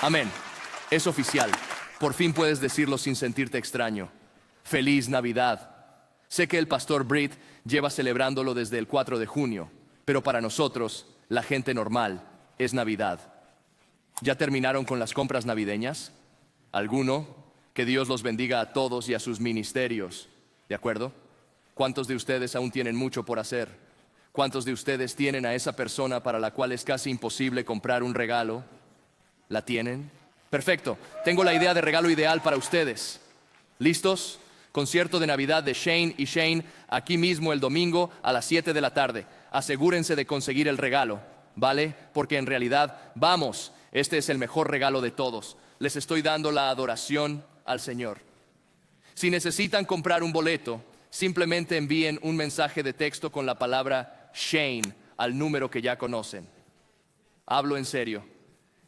Amén. Es oficial. Por fin puedes decirlo sin sentirte extraño. Feliz Navidad. Sé que el pastor Britt lleva celebrándolo desde el 4 de junio, pero para nosotros, la gente normal, es Navidad. ¿Ya terminaron con las compras navideñas? ¿Alguno? Que Dios los bendiga a todos y a sus ministerios. ¿De acuerdo? ¿Cuántos de ustedes aún tienen mucho por hacer? ¿Cuántos de ustedes tienen a esa persona para la cual es casi imposible comprar un regalo? ¿La tienen? Perfecto. Tengo la idea de regalo ideal para ustedes. ¿Listos? Concierto de Navidad de Shane y Shane aquí mismo el domingo a las 7 de la tarde. Asegúrense de conseguir el regalo, ¿vale? Porque en realidad, vamos, este es el mejor regalo de todos. Les estoy dando la adoración al Señor. Si necesitan comprar un boleto, simplemente envíen un mensaje de texto con la palabra Shane al número que ya conocen. Hablo en serio.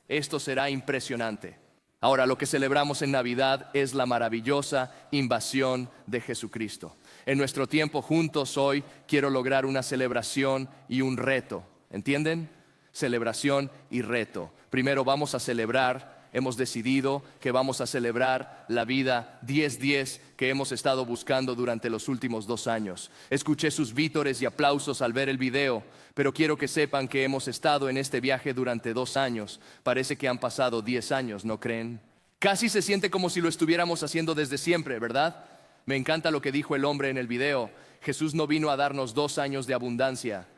Esto será impresionante. Ahora, lo que celebramos en Navidad es la maravillosa invasión de Jesucristo. En nuestro tiempo juntos hoy quiero lograr una celebración y un reto. ¿Entienden? Celebración y reto. Primero vamos a celebrar. Hemos decidido que vamos a celebrar la vida 10-10 que hemos estado buscando durante los últimos 2 años. Escuché sus vítores y aplausos al ver el video, pero quiero que sepan que hemos estado en este viaje durante 2 años. Parece que han pasado 10 años, ¿no creen? Casi se siente como si lo estuviéramos haciendo desde siempre, ¿verdad? Me encanta lo que dijo el hombre en el video. Jesús no vino a darnos 2 años de abundancia.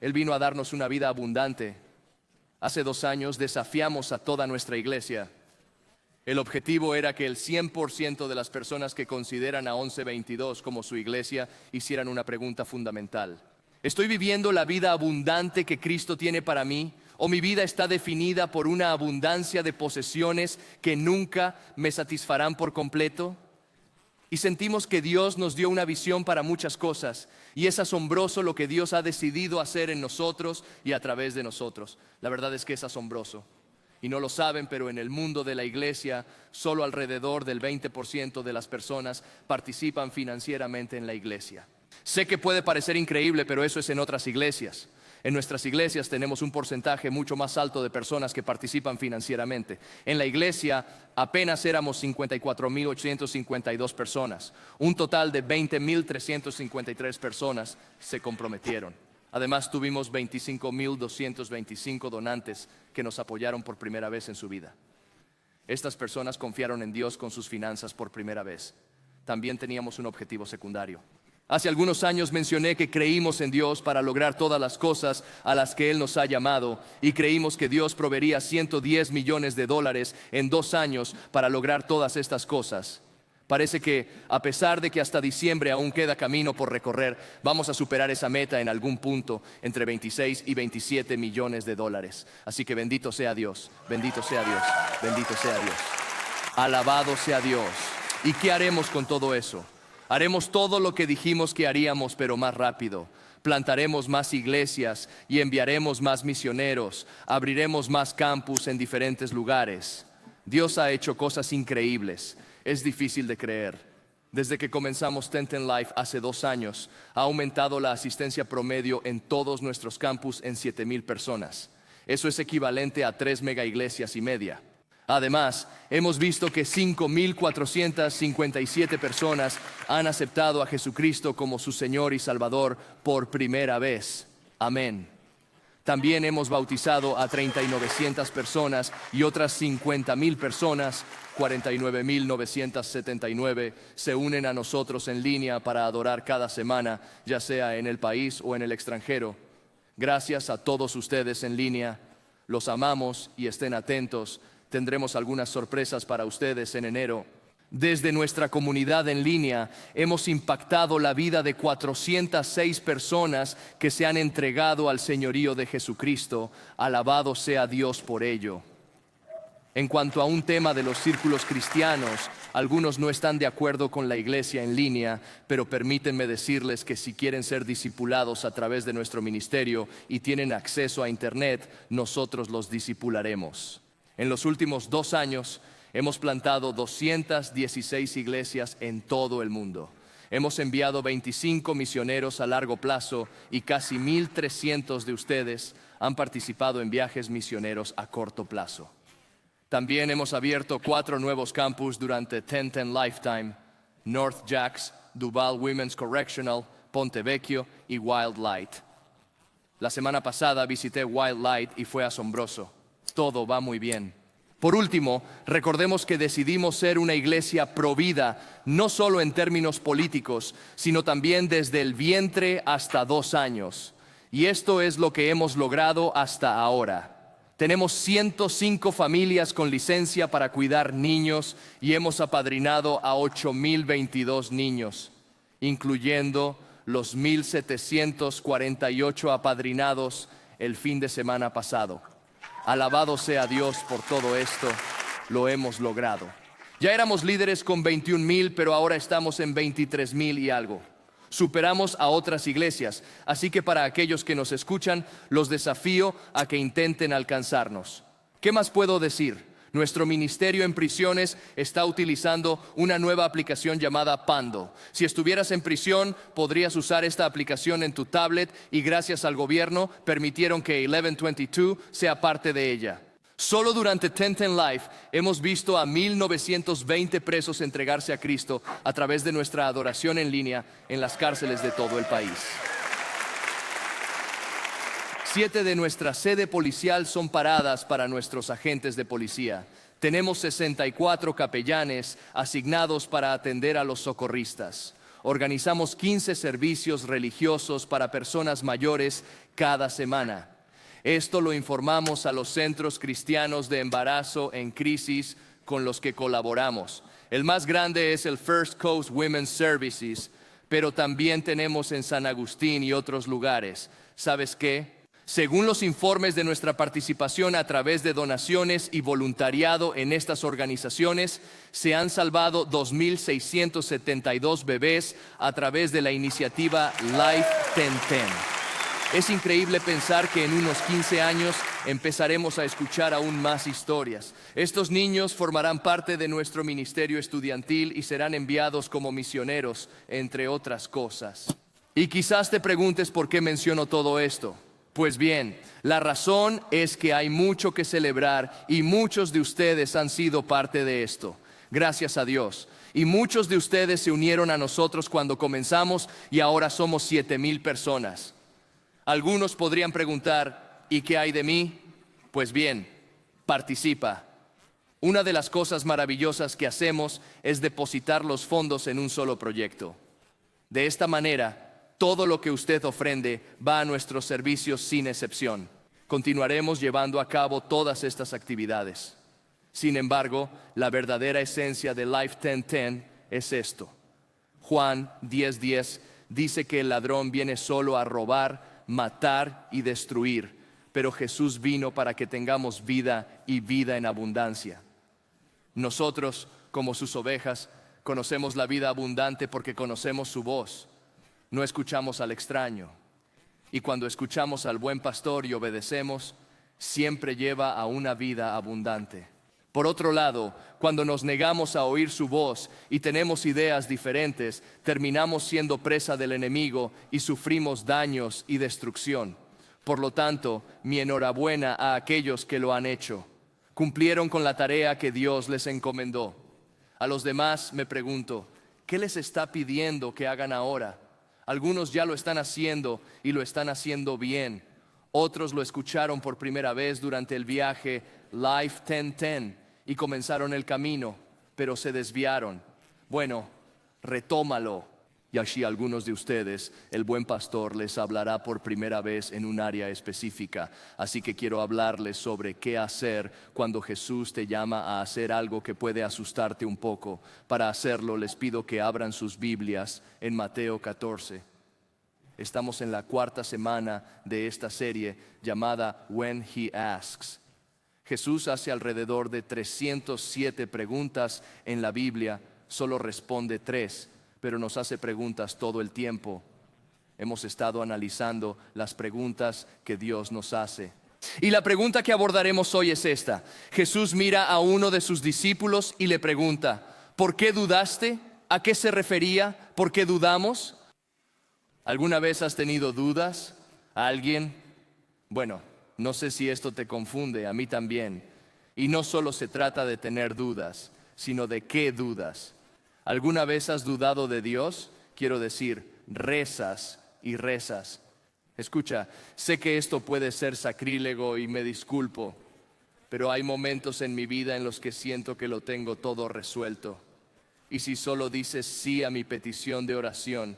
Él vino a darnos una vida abundante. Hace 2 años desafiamos a toda nuestra iglesia. El objetivo era que el 100% de las personas que consideran a 1122 como su iglesia hicieran una pregunta fundamental. ¿Estoy viviendo la vida abundante que Cristo tiene para mí? ¿O mi vida está definida por una abundancia de posesiones que nunca me satisfarán por completo? Y sentimos que Dios nos dio una visión para muchas cosas. Y es asombroso lo que Dios ha decidido hacer en nosotros y a través de nosotros. La verdad es que es asombroso. Y no lo saben, pero en el mundo de la iglesia, solo alrededor del 20% de las personas participan financieramente en la iglesia. Sé que puede parecer increíble, pero eso es en otras iglesias. En nuestras iglesias tenemos un porcentaje mucho más alto de personas que participan financieramente. En la iglesia apenas éramos 54,852 personas. Un total de 20,353 personas se comprometieron. Además tuvimos 25,225 donantes que nos apoyaron por primera vez en su vida. Estas personas confiaron en Dios con sus finanzas por primera vez. También teníamos un objetivo secundario. Hace algunos años mencioné que creímos en Dios para lograr todas las cosas a las que Él nos ha llamado y creímos que Dios proveería $110 millones en 2 años para lograr todas estas cosas. Parece que a pesar de que hasta diciembre aún queda camino por recorrer, vamos a superar esa meta en algún punto entre 26 y 27 millones de dólares. Así que bendito sea Dios, bendito sea Dios, bendito sea Dios. Alabado sea Dios. ¿Y qué haremos con todo eso? Haremos todo lo que dijimos que haríamos, pero más rápido. Plantaremos más iglesias y enviaremos más misioneros. Abriremos más campus en diferentes lugares. Dios ha hecho cosas increíbles. Es difícil de creer. Desde que comenzamos Tenten Life hace 2 años, ha aumentado la asistencia promedio en todos nuestros campus en 7,000 personas. Eso es equivalente a 3 mega iglesias y media. Además, hemos visto que 5,457 personas han aceptado a Jesucristo como su Señor y Salvador por primera vez. Amén. También hemos bautizado a 3,900 personas y otras 50,000 personas, 49,979, se unen a nosotros en línea para adorar cada semana, ya sea en el país o en el extranjero. Gracias a todos ustedes en línea. Los amamos y estén atentos. Tendremos algunas sorpresas para ustedes en enero. Desde nuestra comunidad en línea hemos impactado la vida de 406 personas que se han entregado al señorío de Jesucristo. Alabado sea Dios por ello. En cuanto a un tema de los círculos cristianos, algunos no están de acuerdo con la iglesia en línea, pero permítanme decirles que si quieren ser discipulados a través de nuestro ministerio y tienen acceso a internet, nosotros los discipularemos. En los últimos 2 años hemos plantado 216 iglesias en todo el mundo. Hemos enviado 25 misioneros a largo plazo y casi 1,300 de ustedes han participado en viajes misioneros a corto plazo. También hemos abierto 4 nuevos campus durante 1010 Lifetime: North Jacks, Duval Women's Correctional, Ponte Vecchio y Wild Light. La semana pasada visité Wild Light y fue asombroso. Todo va muy bien. Por último, recordemos que decidimos ser una iglesia provida, no solo en términos políticos, sino también desde el vientre hasta 2 años. Y esto es lo que hemos logrado hasta ahora. Tenemos 105 familias con licencia para cuidar niños y hemos apadrinado a 8,022 niños, incluyendo los 1,748 apadrinados el fin de semana pasado. Alabado sea Dios por todo esto, lo hemos logrado. Ya éramos líderes con 21,000, pero ahora estamos en 23,000 y algo. Superamos a otras iglesias, así que para aquellos que nos escuchan, los desafío a que intenten alcanzarnos. ¿Qué más puedo decir? Nuestro ministerio en prisiones está utilizando una nueva aplicación llamada Pando. Si estuvieras en prisión, podrías usar esta aplicación en tu tablet y gracias al gobierno permitieron que 1122 sea parte de ella. Solo durante 1010 Life hemos visto a 1,920 presos entregarse a Cristo a través de nuestra adoración en línea en las cárceles de todo el país. 7 de nuestra sede policial son paradas para nuestros agentes de policía. Tenemos 64 capellanes asignados para atender a los socorristas. Organizamos 15 servicios religiosos para personas mayores cada semana. Esto lo informamos a los centros cristianos de embarazo en crisis con los que colaboramos. El más grande es el First Coast Women's Services, pero también tenemos en San Agustín y otros lugares. ¿Sabes qué? Según los informes de nuestra participación a través de donaciones y voluntariado en estas organizaciones, se han salvado 2,672 bebés a través de la iniciativa Life 1010. Es increíble pensar que en unos 15 años empezaremos a escuchar aún más historias. Estos niños formarán parte de nuestro ministerio estudiantil y serán enviados como misioneros, entre otras cosas. Y quizás te preguntes por qué menciono todo esto. Pues bien, la razón es que hay mucho que celebrar y muchos de ustedes han sido parte de esto. Gracias a Dios. Y muchos de ustedes se unieron a nosotros cuando comenzamos y ahora somos 7,000 personas. Algunos podrían preguntar, ¿y qué hay de mí? Pues bien, participa. Una de las cosas maravillosas que hacemos es depositar los fondos en un solo proyecto. De esta manera, todo lo que usted ofrende va a nuestros servicios sin excepción. Continuaremos llevando a cabo todas estas actividades. Sin embargo, la verdadera esencia de Life 1010 es esto. Juan 10:10 dice que el ladrón viene solo a robar, matar y destruir, pero Jesús vino para que tengamos vida y vida en abundancia. Nosotros, como sus ovejas, conocemos la vida abundante porque conocemos su voz. No escuchamos al extraño. Y cuando escuchamos al buen pastor y obedecemos, siempre lleva a una vida abundante. Por otro lado, cuando nos negamos a oír su voz y tenemos ideas diferentes, terminamos siendo presa del enemigo y sufrimos daños y destrucción. Por lo tanto, mi enhorabuena a aquellos que lo han hecho. Cumplieron con la tarea que Dios les encomendó. A los demás me pregunto, ¿qué les está pidiendo que hagan ahora? Algunos ya lo están haciendo y lo están haciendo bien. Otros lo escucharon por primera vez durante el viaje Life 1010 y comenzaron el camino, pero se desviaron. Bueno, retómalo. Y así algunos de ustedes, el buen pastor les hablará por primera vez en un área específica. Así que quiero hablarles sobre qué hacer cuando Jesús te llama a hacer algo que puede asustarte un poco. Para hacerlo les pido que abran sus Biblias en Mateo 14. Estamos en la 4ª semana de esta serie llamada When He Asks. Jesús hace alrededor de 307 preguntas en la Biblia, solo responde 3. Pero nos hace preguntas todo el tiempo. Hemos estado analizando las preguntas que Dios nos hace. Y la pregunta que abordaremos hoy es esta. Jesús mira a uno de sus discípulos y le pregunta, ¿por qué dudaste? ¿A qué se refería? ¿Por qué dudamos? ¿Alguna vez has tenido dudas? ¿A alguien? Bueno, no sé si esto te confunde, a mí también. Y no solo se trata de tener dudas, sino de qué dudas. ¿Alguna vez has dudado de Dios? Quiero decir, rezas y rezas. Escucha, sé que esto puede ser sacrílego y me disculpo, pero hay momentos en mi vida en los que siento que lo tengo todo resuelto. Y si solo dices sí a mi petición de oración,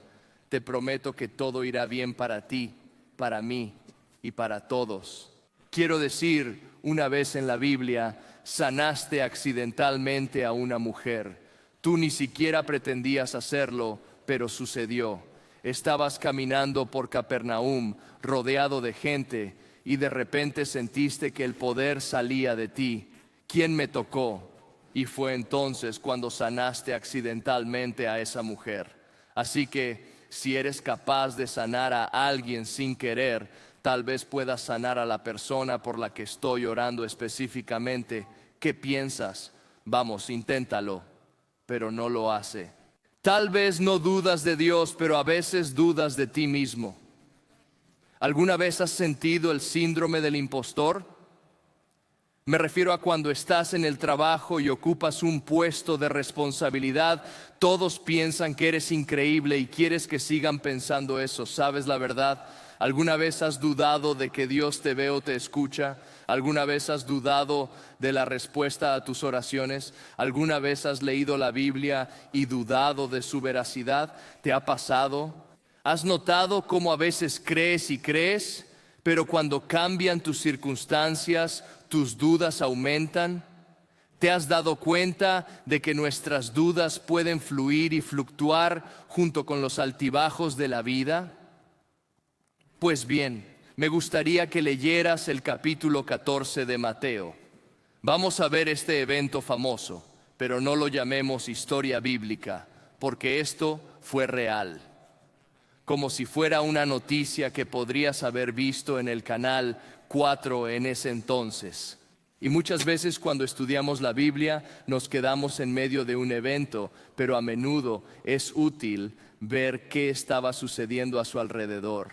te prometo que todo irá bien para ti, para mí y para todos. Quiero decir, una vez en la Biblia, sanaste accidentalmente a una mujer. Tú ni siquiera pretendías hacerlo, pero sucedió. Estabas caminando por Capernaum, rodeado de gente, y de repente sentiste que el poder salía de ti. ¿Quién me tocó? Y fue entonces cuando sanaste accidentalmente a esa mujer. Así que si eres capaz de sanar a alguien sin querer, tal vez puedas sanar a la persona por la que estoy orando específicamente. ¿Qué piensas? Vamos, inténtalo, pero no lo hace. Tal vez no dudas de Dios, pero a veces dudas de ti mismo. ¿Alguna vez has sentido el síndrome del impostor? Me refiero a cuando estás en el trabajo y ocupas un puesto de responsabilidad. Todos piensan que eres increíble y quieres que sigan pensando eso. ¿Sabes la verdad? ¿Alguna vez has dudado de que Dios te ve o te escucha? ¿Alguna vez has dudado de la respuesta a tus oraciones? ¿Alguna vez has leído la Biblia y dudado de su veracidad? ¿Te ha pasado? ¿Has notado cómo a veces crees y crees, pero cuando cambian tus circunstancias, tus dudas aumentan? ¿Te has dado cuenta de que nuestras dudas pueden fluir y fluctuar junto con los altibajos de la vida? Pues bien, me gustaría que leyeras el capítulo 14 de Mateo. Vamos a ver este evento famoso, pero no lo llamemos historia bíblica, porque esto fue real. Como si fuera una noticia que podrías haber visto en el canal 4 en ese entonces. Y muchas veces cuando estudiamos la Biblia nos quedamos en medio de un evento, pero a menudo es útil ver qué estaba sucediendo a su alrededor.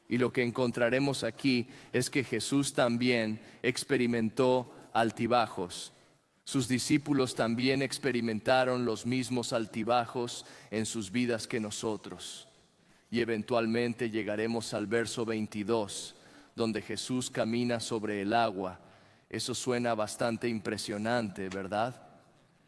Y lo que encontraremos aquí es que Jesús también experimentó altibajos. Sus discípulos también experimentaron los mismos altibajos en sus vidas que nosotros. Y eventualmente llegaremos al verso 22, donde Jesús camina sobre el agua. Eso suena bastante impresionante, ¿verdad?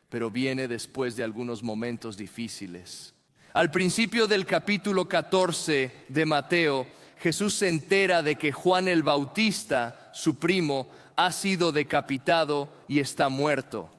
Pero viene después de algunos momentos difíciles. Al principio del capítulo 14 de Mateo, Jesús se entera de que Juan el Bautista, su primo, ha sido decapitado y está muerto.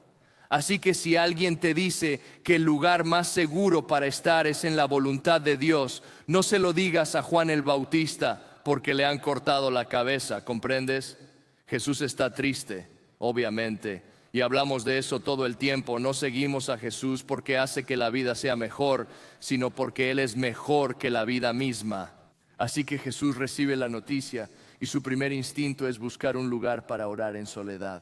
Así que si alguien te dice que el lugar más seguro para estar es en la voluntad de Dios, no se lo digas a Juan el Bautista porque le han cortado la cabeza, ¿comprendes? Jesús está triste, obviamente, y hablamos de eso todo el tiempo. No seguimos a Jesús porque hace que la vida sea mejor, sino porque Él es mejor que la vida misma. Así que Jesús recibe la noticia y su primer instinto es buscar un lugar para orar en soledad.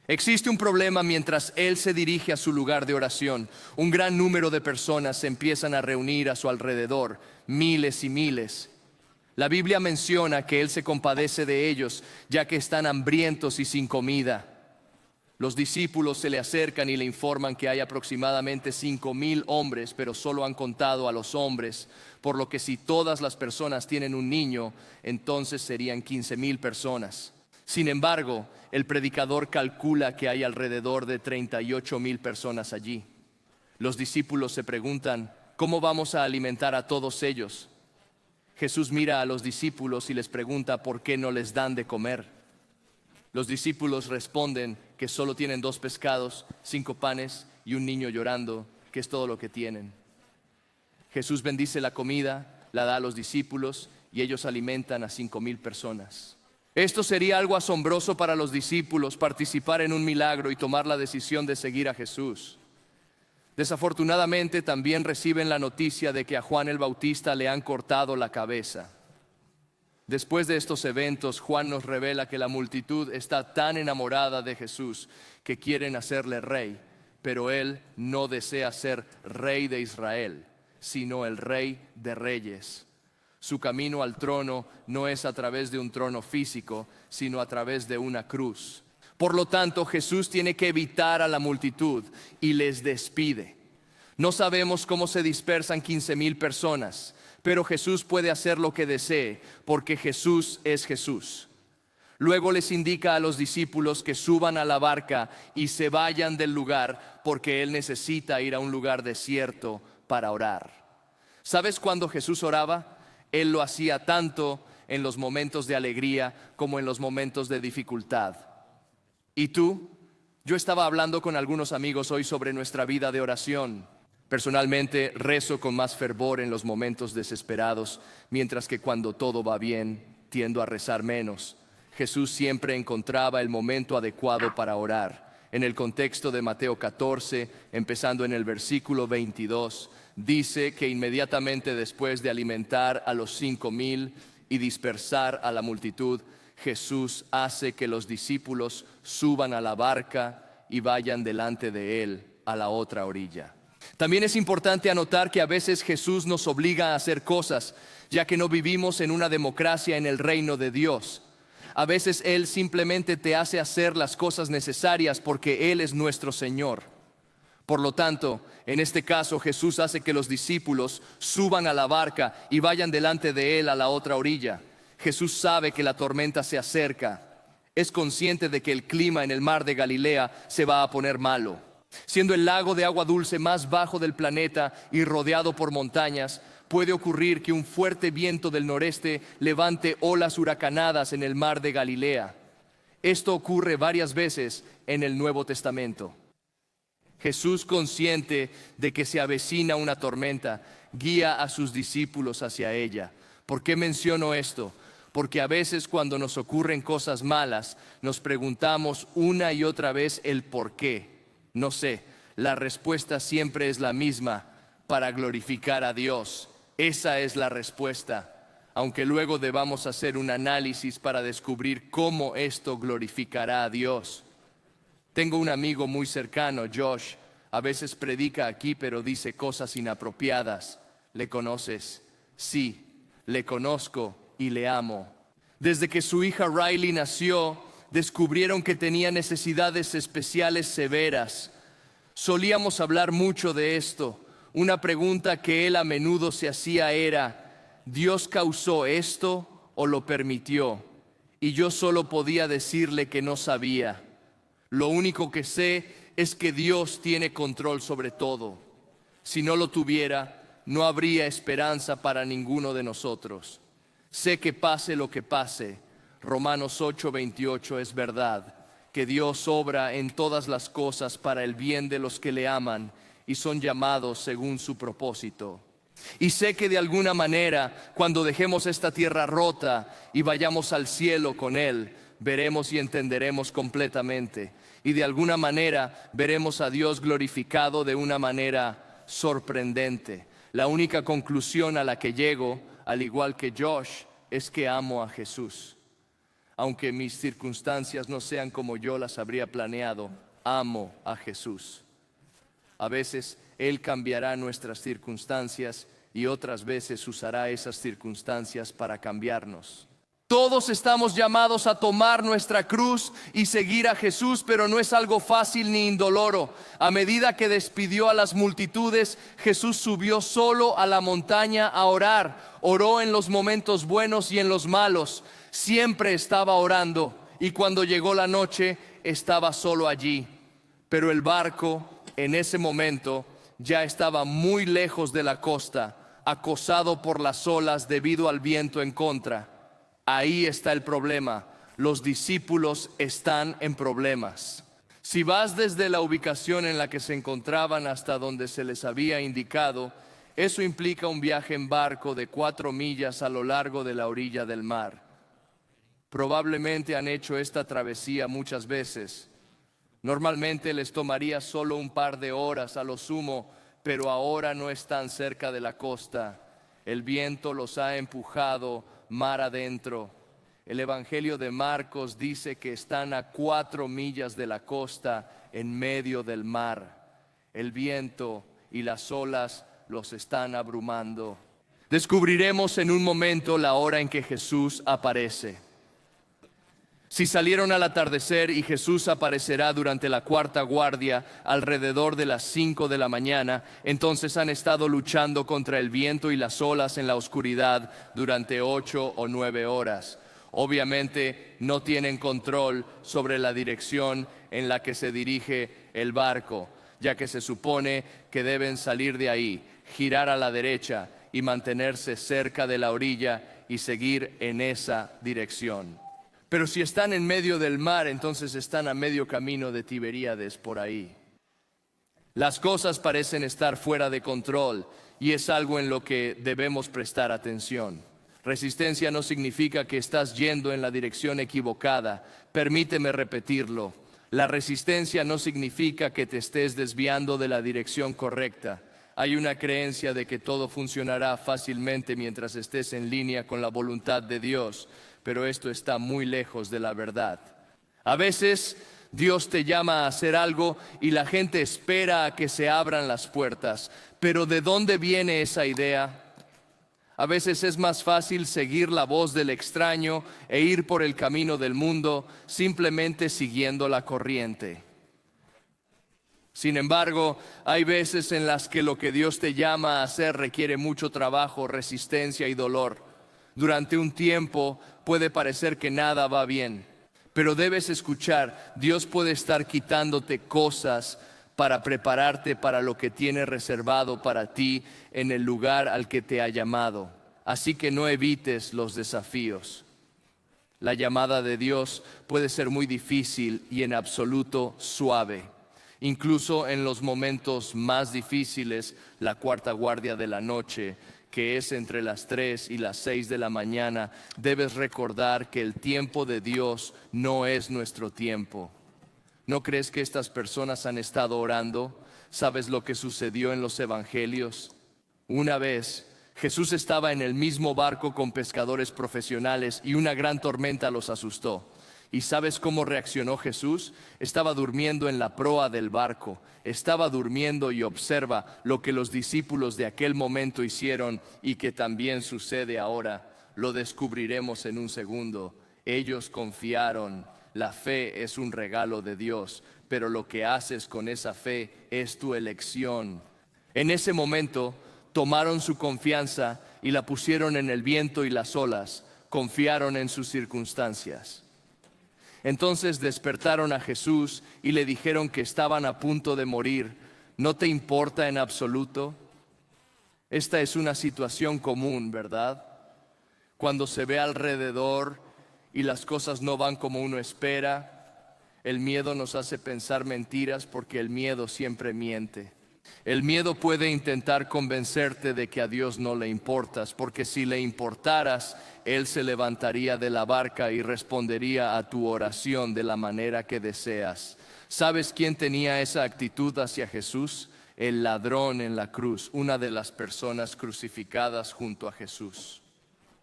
Existe un problema mientras Él se dirige a su lugar de oración. Un gran número de personas se empiezan a reunir a su alrededor, miles y miles. La Biblia menciona que Él se compadece de ellos, ya que están hambrientos y sin comida. Los discípulos se le acercan y le informan que hay aproximadamente 5,000 hombres, pero solo han contado a los hombres, por lo que si todas las personas tienen un niño, entonces serían 15,000 personas. Sin embargo, el predicador calcula que hay alrededor de 38,000 personas allí. Los discípulos se preguntan, ¿cómo vamos a alimentar a todos ellos? Jesús mira a los discípulos y les pregunta por qué no les dan de comer. Los discípulos responden que solo tienen 2 pescados, 5 panes y un niño llorando, que es todo lo que tienen. Jesús bendice la comida, la da a los discípulos y ellos alimentan a 5,000 personas. Esto sería algo asombroso para los discípulos, participar en un milagro y tomar la decisión de seguir a Jesús. Desafortunadamente también reciben la noticia de que a Juan el Bautista le han cortado la cabeza. Después de estos eventos, Juan nos revela que la multitud está tan enamorada de Jesús que quieren hacerle rey, pero él no desea ser rey de Israel, sino el rey de reyes. Su camino al trono no es a través de un trono físico, sino a través de una cruz. Por lo tanto, Jesús tiene que evitar a la multitud y les despide. No sabemos cómo se dispersan 15,000 personas, pero Jesús puede hacer lo que desee, porque Jesús es Jesús. Luego les indica a los discípulos que suban a la barca y se vayan del lugar, porque Él necesita ir a un lugar desierto para orar. ¿Sabes cuándo Jesús oraba? Él lo hacía tanto en los momentos de alegría como en los momentos de dificultad. ¿Y tú? Yo estaba hablando con algunos amigos hoy sobre nuestra vida de oración. Personalmente rezo con más fervor en los momentos desesperados, mientras que cuando todo va bien, tiendo a rezar menos. Jesús siempre encontraba el momento adecuado para orar. En el contexto de Mateo 14, empezando en el versículo 22, dice que inmediatamente después de alimentar a los 5,000 y dispersar a la multitud, Jesús hace que los discípulos suban a la barca y vayan delante de Él a la otra orilla. También es importante anotar que a veces Jesús nos obliga a hacer cosas, ya que no vivimos en una democracia en el reino de Dios. A veces Él simplemente te hace hacer las cosas necesarias porque Él es nuestro Señor. Por lo tanto, en este caso Jesús hace que los discípulos suban a la barca y vayan delante de Él a la otra orilla. Jesús sabe que la tormenta se acerca. Es consciente de que el clima en el mar de Galilea se va a poner malo. Siendo el lago de agua dulce más bajo del planeta y rodeado por montañas, puede ocurrir que un fuerte viento del noreste levante olas huracanadas en el mar de Galilea. Esto ocurre varias veces en el Nuevo Testamento. Jesús, consciente de que se avecina una tormenta, guía a sus discípulos hacia ella. ¿Por qué menciono esto? Porque a veces cuando nos ocurren cosas malas, nos preguntamos una y otra vez el por qué. No sé, la respuesta siempre es la misma: para glorificar a Dios. Esa es la respuesta, aunque luego debamos hacer un análisis para descubrir cómo esto glorificará a Dios. Tengo un amigo muy cercano, Josh. A veces predica aquí, pero dice cosas inapropiadas. ¿Le conoces? Sí, le conozco y le amo. Desde que su hija Riley nació, descubrieron que tenía necesidades especiales severas. Solíamos hablar mucho de esto. Una pregunta que él a menudo se hacía era: ¿Dios causó esto o lo permitió? Y yo solo podía decirle que no sabía. Lo único que sé es que Dios tiene control sobre todo. Si no lo tuviera, no habría esperanza para ninguno de nosotros. Sé que pase lo que pase, Romanos 8:28 es verdad, que Dios obra en todas las cosas para el bien de los que le aman y son llamados según su propósito. Y sé que de alguna manera, cuando dejemos esta tierra rota y vayamos al cielo con Él, veremos y entenderemos completamente. Y de alguna manera veremos a Dios glorificado de una manera sorprendente. La única conclusión a la que llego, al igual que Josh, es que amo a Jesús. Aunque mis circunstancias no sean como yo las habría planeado, amo a Jesús. A veces Él cambiará nuestras circunstancias y otras veces usará esas circunstancias para cambiarnos. Todos estamos llamados a tomar nuestra cruz y seguir a Jesús, pero no es algo fácil ni indoloro. A medida que despidió a las multitudes, Jesús subió solo a la montaña a orar. Oró en los momentos buenos y en los malos. Siempre estaba orando, y cuando llegó la noche estaba solo allí. Pero el barco en ese momento ya estaba muy lejos de la costa, acosado por las olas debido al viento en contra. Ahí está el problema. Los discípulos están en problemas. Si vas desde la ubicación en la que se encontraban hasta donde se les había indicado, eso implica un viaje en barco de 4 millas a lo largo de la orilla del mar. Probablemente han hecho esta travesía muchas veces. Normalmente les tomaría solo un par de horas a lo sumo, pero ahora no están cerca de la costa. El viento los ha empujado mar adentro. El Evangelio de Marcos dice que están a 4 millas de la costa en medio del mar. El viento y las olas los están abrumando. Descubriremos en un momento la hora en que Jesús aparece. Si salieron al atardecer y Jesús aparecerá durante la cuarta guardia alrededor de las 5 de la mañana, entonces han estado luchando contra el viento y las olas en la oscuridad durante 8 o 9 horas. Obviamente no tienen control sobre la dirección en la que se dirige el barco, ya que se supone que deben salir de ahí, girar a la derecha y mantenerse cerca de la orilla y seguir en esa dirección. Pero si están en medio del mar, entonces están a medio camino de Tiberíades por ahí. Las cosas parecen estar fuera de control y es algo en lo que debemos prestar atención. Resistencia no significa que estás yendo en la dirección equivocada. Permíteme repetirlo. La resistencia no significa que te estés desviando de la dirección correcta. Hay una creencia de que todo funcionará fácilmente mientras estés en línea con la voluntad de Dios, pero esto está muy lejos de la verdad. A veces Dios te llama a hacer algo y la gente espera a que se abran las puertas. Pero ¿de dónde viene esa idea? A veces es más fácil seguir la voz del extraño e ir por el camino del mundo simplemente siguiendo la corriente. Sin embargo, hay veces en las que lo que Dios te llama a hacer requiere mucho trabajo, resistencia y dolor. Durante un tiempo puede parecer que nada va bien, pero debes escuchar, Dios puede estar quitándote cosas para prepararte para lo que tiene reservado para ti en el lugar al que te ha llamado. Así que no evites los desafíos. La llamada de Dios puede ser muy difícil y en absoluto suave. Incluso en los momentos más difíciles, la cuarta guardia de la noche, que es entre las 3 y las 6 de la mañana, debes recordar que el tiempo de Dios no es nuestro tiempo. ¿No crees que estas personas han estado orando? ¿Sabes lo que sucedió en los evangelios? Una vez, Jesús estaba en el mismo barco con pescadores profesionales y una gran tormenta los asustó. ¿Y sabes cómo reaccionó Jesús? Estaba durmiendo en la proa del barco. Estaba durmiendo y observa lo que los discípulos de aquel momento hicieron y que también sucede ahora. Lo descubriremos en un segundo. Ellos confiaron. La fe es un regalo de Dios, pero lo que haces con esa fe es tu elección. En ese momento tomaron su confianza y la pusieron en el viento y las olas. Confiaron en sus circunstancias. Entonces despertaron a Jesús y le dijeron que estaban a punto de morir. ¿No te importa en absoluto? Esta es una situación común, ¿verdad? Cuando se ve alrededor y las cosas no van como uno espera, el miedo nos hace pensar mentiras porque el miedo siempre miente. El miedo puede intentar convencerte de que a Dios no le importas, porque si le importaras, Él se levantaría de la barca y respondería a tu oración de la manera que deseas. ¿Sabes quién tenía esa actitud hacia Jesús? El ladrón en la cruz, una de las personas crucificadas junto a Jesús.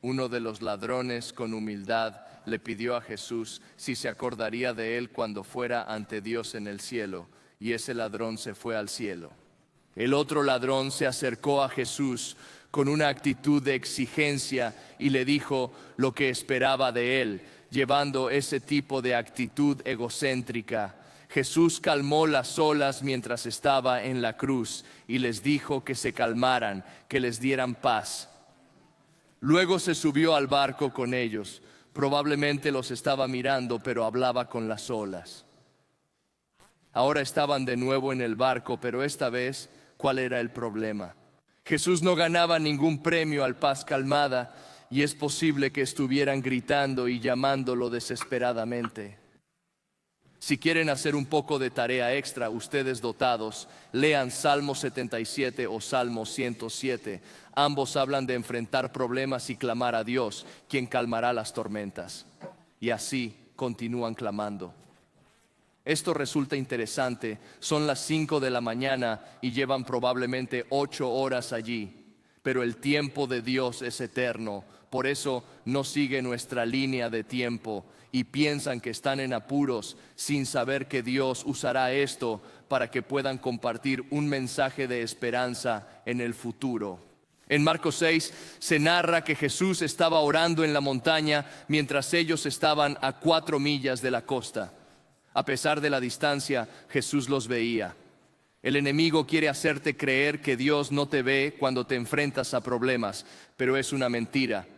Uno de los ladrones con humildad le pidió a Jesús si se acordaría de él cuando fuera ante Dios en el cielo, y ese ladrón se fue al cielo. El otro ladrón se acercó a Jesús con una actitud de exigencia y le dijo lo que esperaba de él, llevando ese tipo de actitud egocéntrica. Jesús calmó las olas mientras estaba en la cruz y les dijo que se calmaran, que les dieran paz. Luego se subió al barco con ellos. Probablemente los estaba mirando, pero hablaba con las olas. Ahora estaban de nuevo en el barco, pero esta vez, ¿cuál era el problema? Jesús no ganaba ningún premio al paz calmada y es posible que estuvieran gritando y llamándolo desesperadamente. Si quieren hacer un poco de tarea extra, ustedes dotados, lean Salmo 77 o Salmo 107. Ambos hablan de enfrentar problemas y clamar a Dios, quien calmará las tormentas. Y así continúan clamando. Esto resulta interesante. Son las 5 de la mañana y llevan probablemente 8 horas allí. Pero el tiempo de Dios es eterno. Por eso no sigue nuestra línea de tiempo y piensan que están en apuros sin saber que Dios usará esto para que puedan compartir un mensaje de esperanza en el futuro. En Marcos 6 se narra que Jesús estaba orando en la montaña mientras ellos estaban a 4 millas de la costa. A pesar de la distancia, Jesús los veía. El enemigo quiere hacerte creer que Dios no te ve cuando te enfrentas a problemas, pero es una mentira.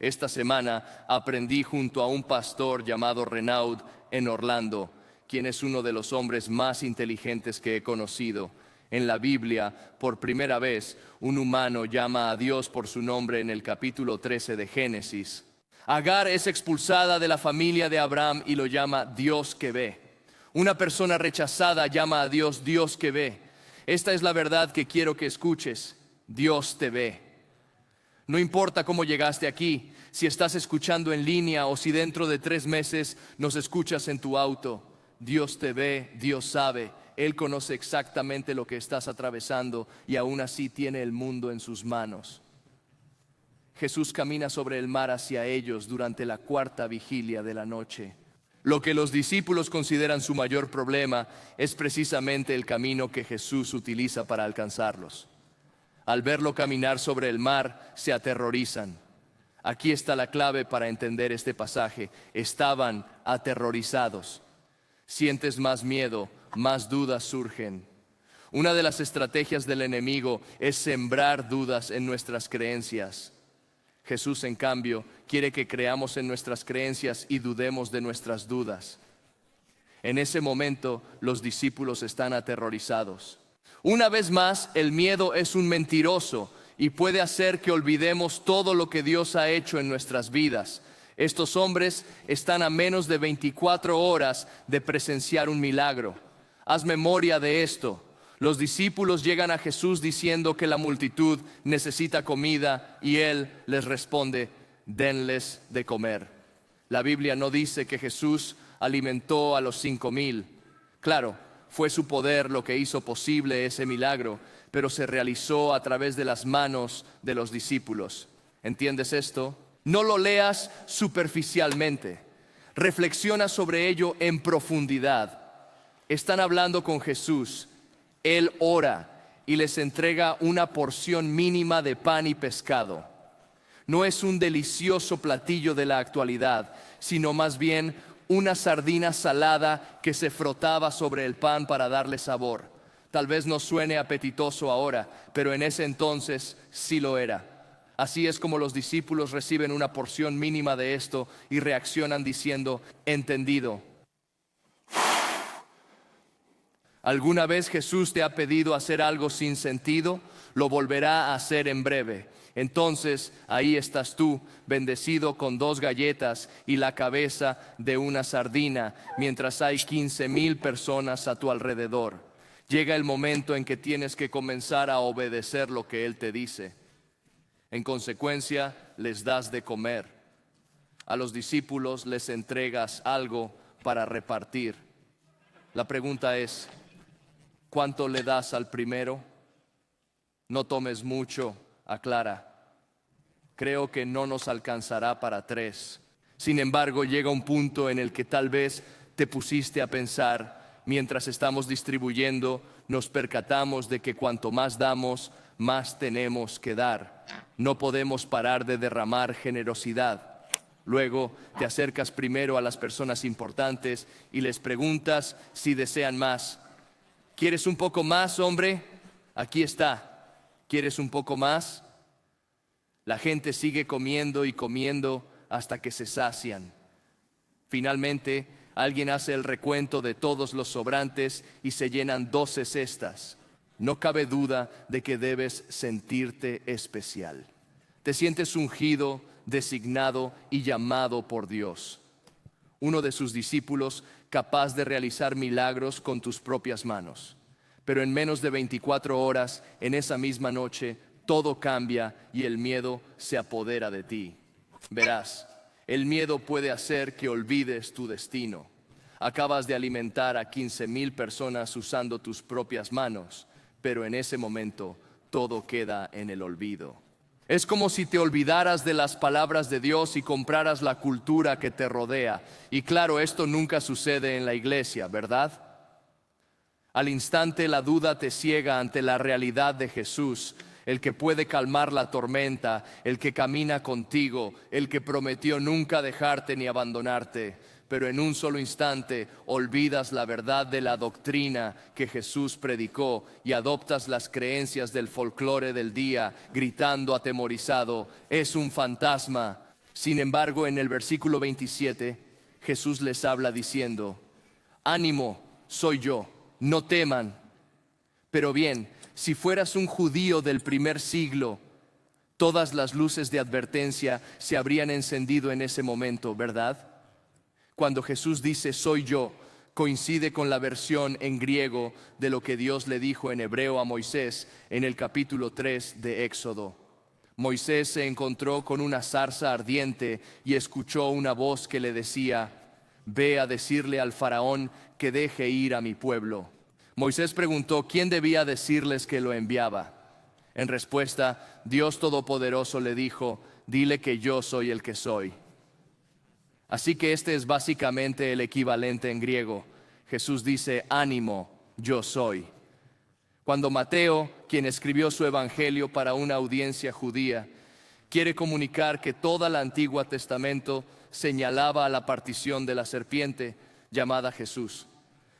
Esta semana aprendí junto a un pastor llamado Renaud en Orlando, quien es uno de los hombres más inteligentes que he conocido. En la Biblia, por primera vez, un humano llama a Dios por su nombre en el capítulo 13 de Génesis. Agar es expulsada de la familia de Abraham y lo llama Dios que ve. Una persona rechazada llama a Dios Dios que ve. Esta es la verdad que quiero que escuches. Dios te ve. No importa cómo llegaste aquí, si estás escuchando en línea o si dentro de 3 meses nos escuchas en tu auto. Dios te ve, Dios sabe. Él conoce exactamente lo que estás atravesando y aún así tiene el mundo en sus manos. Jesús camina sobre el mar hacia ellos durante la 4ª vigilia de la noche. Lo que los discípulos consideran su mayor problema es precisamente el camino que Jesús utiliza para alcanzarlos. Al verlo caminar sobre el mar, se aterrorizan. Aquí está la clave para entender este pasaje. Estaban aterrorizados. Sientes más miedo, más dudas surgen. Una de las estrategias del enemigo es sembrar dudas en nuestras creencias. Jesús, en cambio, quiere que creamos en nuestras creencias y dudemos de nuestras dudas. En ese momento, los discípulos están aterrorizados. Una vez más, el miedo es un mentiroso y puede hacer que olvidemos todo lo que Dios ha hecho en nuestras vidas. Estos hombres están a menos de 24 horas de presenciar un milagro. Haz memoria de esto. Los discípulos llegan a Jesús diciendo que la multitud necesita comida y Él les responde, denles de comer. La Biblia no dice que Jesús alimentó a los 5,000. Claro, fue su poder lo que hizo posible ese milagro, pero se realizó a través de las manos de los discípulos. ¿Entiendes esto? No lo leas superficialmente. Reflexiona sobre ello en profundidad. Están hablando con Jesús. Él ora y les entrega una porción mínima de pan y pescado. No es un delicioso platillo de la actualidad, sino más bien una sardina salada que se frotaba sobre el pan para darle sabor. Tal vez no suene apetitoso ahora, pero en ese entonces sí lo era. Así es como los discípulos reciben una porción mínima de esto y reaccionan diciendo, entendido. ¿Alguna vez Jesús te ha pedido hacer algo sin sentido? Lo volverá a hacer en breve. Entonces ahí estás tú, bendecido con 2 galletas y la cabeza de una sardina, mientras hay 15,000 personas a tu alrededor. Llega el momento en que tienes que comenzar a obedecer lo que Él te dice. En consecuencia, les das de comer. A los discípulos les entregas algo para repartir. La pregunta es, ¿cuánto le das al primero? No tomes mucho, aclara. Creo que no nos alcanzará para 3. Sin embargo, llega un punto en el que tal vez te pusiste a pensar, mientras estamos distribuyendo, nos percatamos de que cuanto más damos, más tenemos que dar. No podemos parar de derramar generosidad. Luego te acercas primero a las personas importantes y les preguntas si desean más. ¿Quieres un poco más, hombre? Aquí está. ¿Quieres un poco más? La gente sigue comiendo y comiendo hasta que se sacian. Finalmente, alguien hace el recuento de todos los sobrantes y se llenan 12 cestas. No cabe duda de que debes sentirte especial. Te sientes ungido, designado y llamado por Dios. Uno de sus discípulos capaz de realizar milagros con tus propias manos. Pero en menos de 24 horas, en esa misma noche, todo cambia y el miedo se apodera de ti. Verás, el miedo puede hacer que olvides tu destino. Acabas de alimentar a 15,000 personas usando tus propias manos, pero en ese momento todo queda en el olvido. Es como si te olvidaras de las palabras de Dios y compraras la cultura que te rodea. Y claro, esto nunca sucede en la iglesia, ¿verdad? Al instante la duda te ciega ante la realidad de Jesús. el que puede calmar la tormenta, el que camina contigo, el que prometió nunca dejarte ni abandonarte. Pero en un solo instante olvidas la verdad de la doctrina que Jesús predicó y adoptas las creencias del folclore del día, gritando atemorizado: es un fantasma. Sin embargo, en el versículo 27, Jesús les habla diciendo: ánimo, soy yo, no teman. Pero bien, si fueras un judío del primer siglo, todas las luces de advertencia se habrían encendido en ese momento, ¿verdad? Cuando Jesús dice soy yo, coincide con la versión en griego de lo que Dios le dijo en hebreo a Moisés en el capítulo 3 de Éxodo. Moisés se encontró con una zarza ardiente y escuchó una voz que le decía: ve a decirle al faraón que deje ir a mi pueblo. Moisés preguntó quién debía decirles que lo enviaba. En respuesta, Dios Todopoderoso le dijo: dile que yo soy el que soy. Así que este es básicamente el equivalente en griego. Jesús dice: ánimo, yo soy. Cuando Mateo, quien escribió su evangelio para una audiencia judía, quiere comunicar que todo el Antiguo Testamento señalaba a la partición de la serpiente llamada Jesús,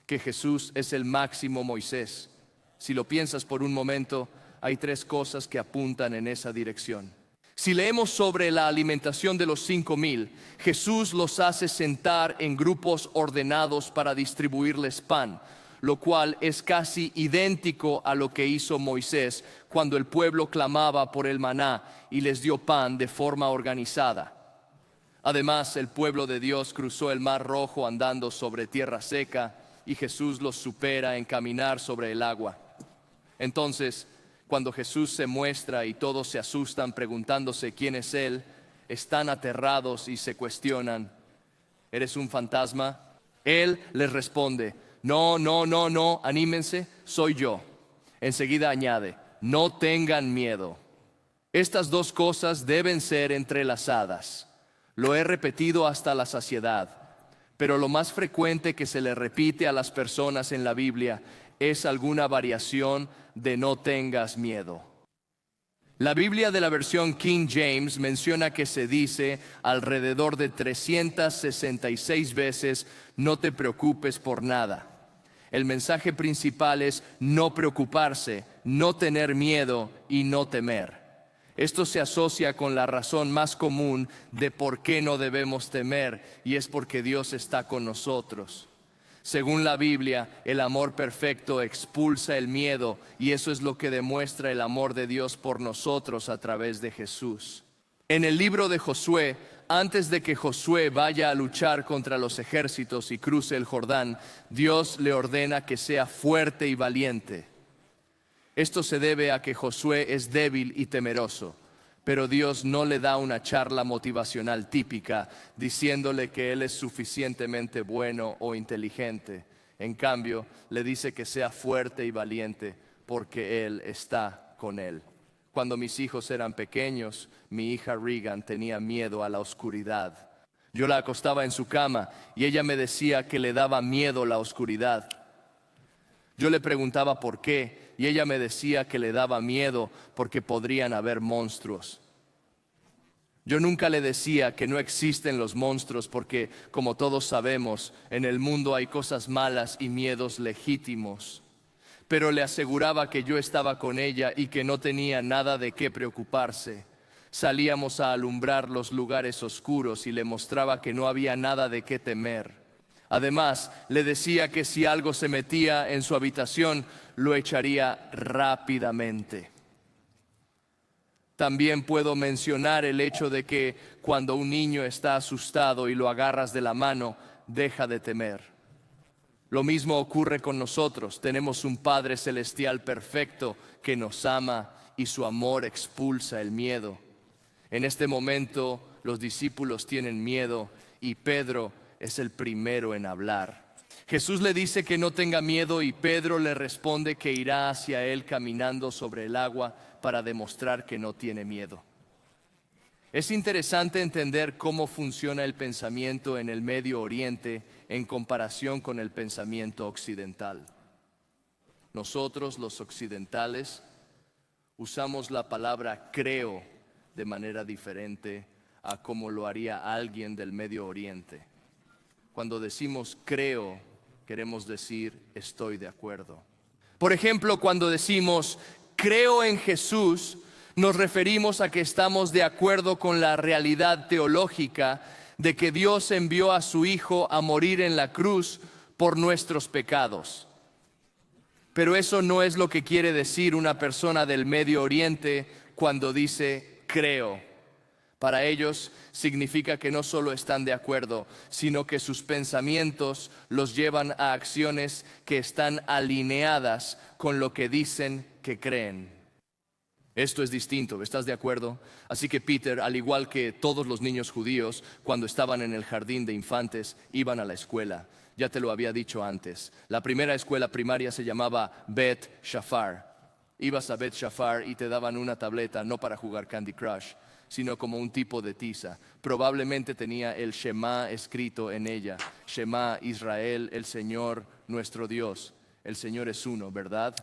que Jesús es el máximo Moisés. Si lo piensas por un momento, hay tres cosas que apuntan en esa dirección. Si leemos sobre la alimentación de los 5,000, Jesús los hace sentar en grupos ordenados para distribuirles pan, lo cual es casi idéntico a lo que hizo Moisés cuando el pueblo clamaba por el maná y les dio pan de forma organizada. Además, el pueblo de Dios cruzó el Mar Rojo andando sobre tierra seca y Jesús los supera en caminar sobre el agua. Entonces, cuando Jesús se muestra y todos se asustan preguntándose quién es Él, están aterrados y se cuestionan: ¿eres un fantasma? Él les responde: no, anímense, soy yo. Enseguida añade: no tengan miedo. Estas dos cosas deben ser entrelazadas. Lo he repetido hasta la saciedad, pero lo más frecuente que se le repite a las personas en la Biblia es alguna variación de no tengas miedo. La Biblia de la versión King James menciona que se dice alrededor de 366 veces: no te preocupes por nada. El mensaje principal es no preocuparse, no tener miedo y no temer. Esto se asocia con la razón más común de por qué no debemos temer, y es porque Dios está con nosotros. Según la Biblia, el amor perfecto expulsa el miedo, y eso es lo que demuestra el amor de Dios por nosotros a través de Jesús. En el libro de Josué, antes de que Josué vaya a luchar contra los ejércitos y cruce el Jordán, Dios le ordena que sea fuerte y valiente. Esto se debe a que Josué es débil y temeroso, pero Dios no le da una charla motivacional típica diciéndole que él es suficientemente bueno o inteligente. En cambio, le dice que sea fuerte y valiente porque Él está con él. Cuando mis hijos eran pequeños, mi hija Regan tenía miedo a la oscuridad. Yo la acostaba en su cama y ella me decía que le daba miedo la oscuridad. Yo le preguntaba por qué y ella me decía que le daba miedo porque podrían haber monstruos. Yo nunca le decía que no existen los monstruos porque, como todos sabemos, en el mundo hay cosas malas y miedos legítimos. Pero le aseguraba que yo estaba con ella y que no tenía nada de qué preocuparse. Salíamos a alumbrar los lugares oscuros y le mostraba que no había nada de qué temer. Además, le decía que si algo se metía en su habitación, lo echaría rápidamente. También puedo mencionar el hecho de que cuando un niño está asustado y lo agarras de la mano, deja de temer. Lo mismo ocurre con nosotros. Tenemos un Padre Celestial perfecto que nos ama y su amor expulsa el miedo. En este momento los discípulos tienen miedo y Pedro es el primero en hablar. Jesús le dice que no tenga miedo y Pedro le responde que irá hacia él caminando sobre el agua para demostrar que no tiene miedo. Es interesante entender cómo funciona el pensamiento en el Medio Oriente en comparación con el pensamiento occidental. Nosotros, los occidentales, Usamos la palabra creo de manera diferente a como lo haría alguien del Medio Oriente. Cuando decimos creo, queremos decir estoy de acuerdo. Por ejemplo, cuando decimos creo en Jesús, nos referimos a que estamos de acuerdo con la realidad teológica de que Dios envió a su Hijo a morir en la cruz por nuestros pecados. Pero eso no es lo que quiere decir una persona del Medio Oriente cuando dice creo. Para ellos significa que no solo están de acuerdo, sino que sus pensamientos los llevan a acciones que están alineadas con lo que dicen que creen. Esto es distinto, ¿estás de acuerdo? Así que Peter, al igual que todos los niños judíos, cuando estaban en el jardín de infantes, iban a la escuela. Ya te lo había dicho antes. La primera escuela primaria se llamaba Bet Shafar. Ibas a Bet Shafar y te daban una tableta, no para jugar Candy Crush, sino como un tipo de tiza. Probablemente tenía el Shema escrito en ella. Shema Israel, el Señor nuestro Dios. El Señor es uno, ¿verdad?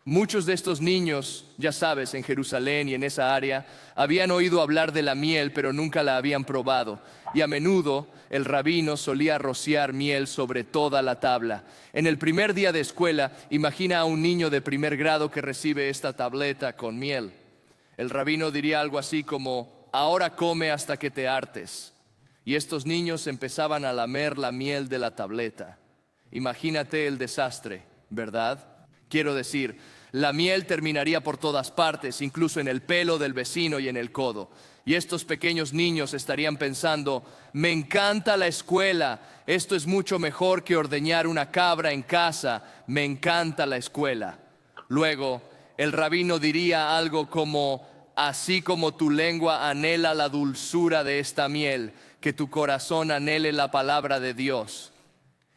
Muchos de estos niños, ya sabes, en Jerusalén y en esa área, habían oído hablar de la miel, pero nunca la habían probado. Y a menudo el rabino solía rociar miel sobre toda la tabla. En el primer día de escuela, imagina a un niño de primer grado que recibe esta tableta con miel. El rabino diría algo así como, ahora come hasta que te hartes. Y estos niños empezaban a lamer la miel de la tableta. Imagínate el desastre, ¿verdad? Quiero decir, la miel terminaría por todas partes, incluso en el pelo del vecino y en el codo. Y estos pequeños niños estarían pensando, me encanta la escuela, esto es mucho mejor que ordeñar una cabra en casa, me encanta la escuela. Luego, el rabino diría algo como, así como tu lengua anhela la dulzura de esta miel, que tu corazón anhele la palabra de Dios.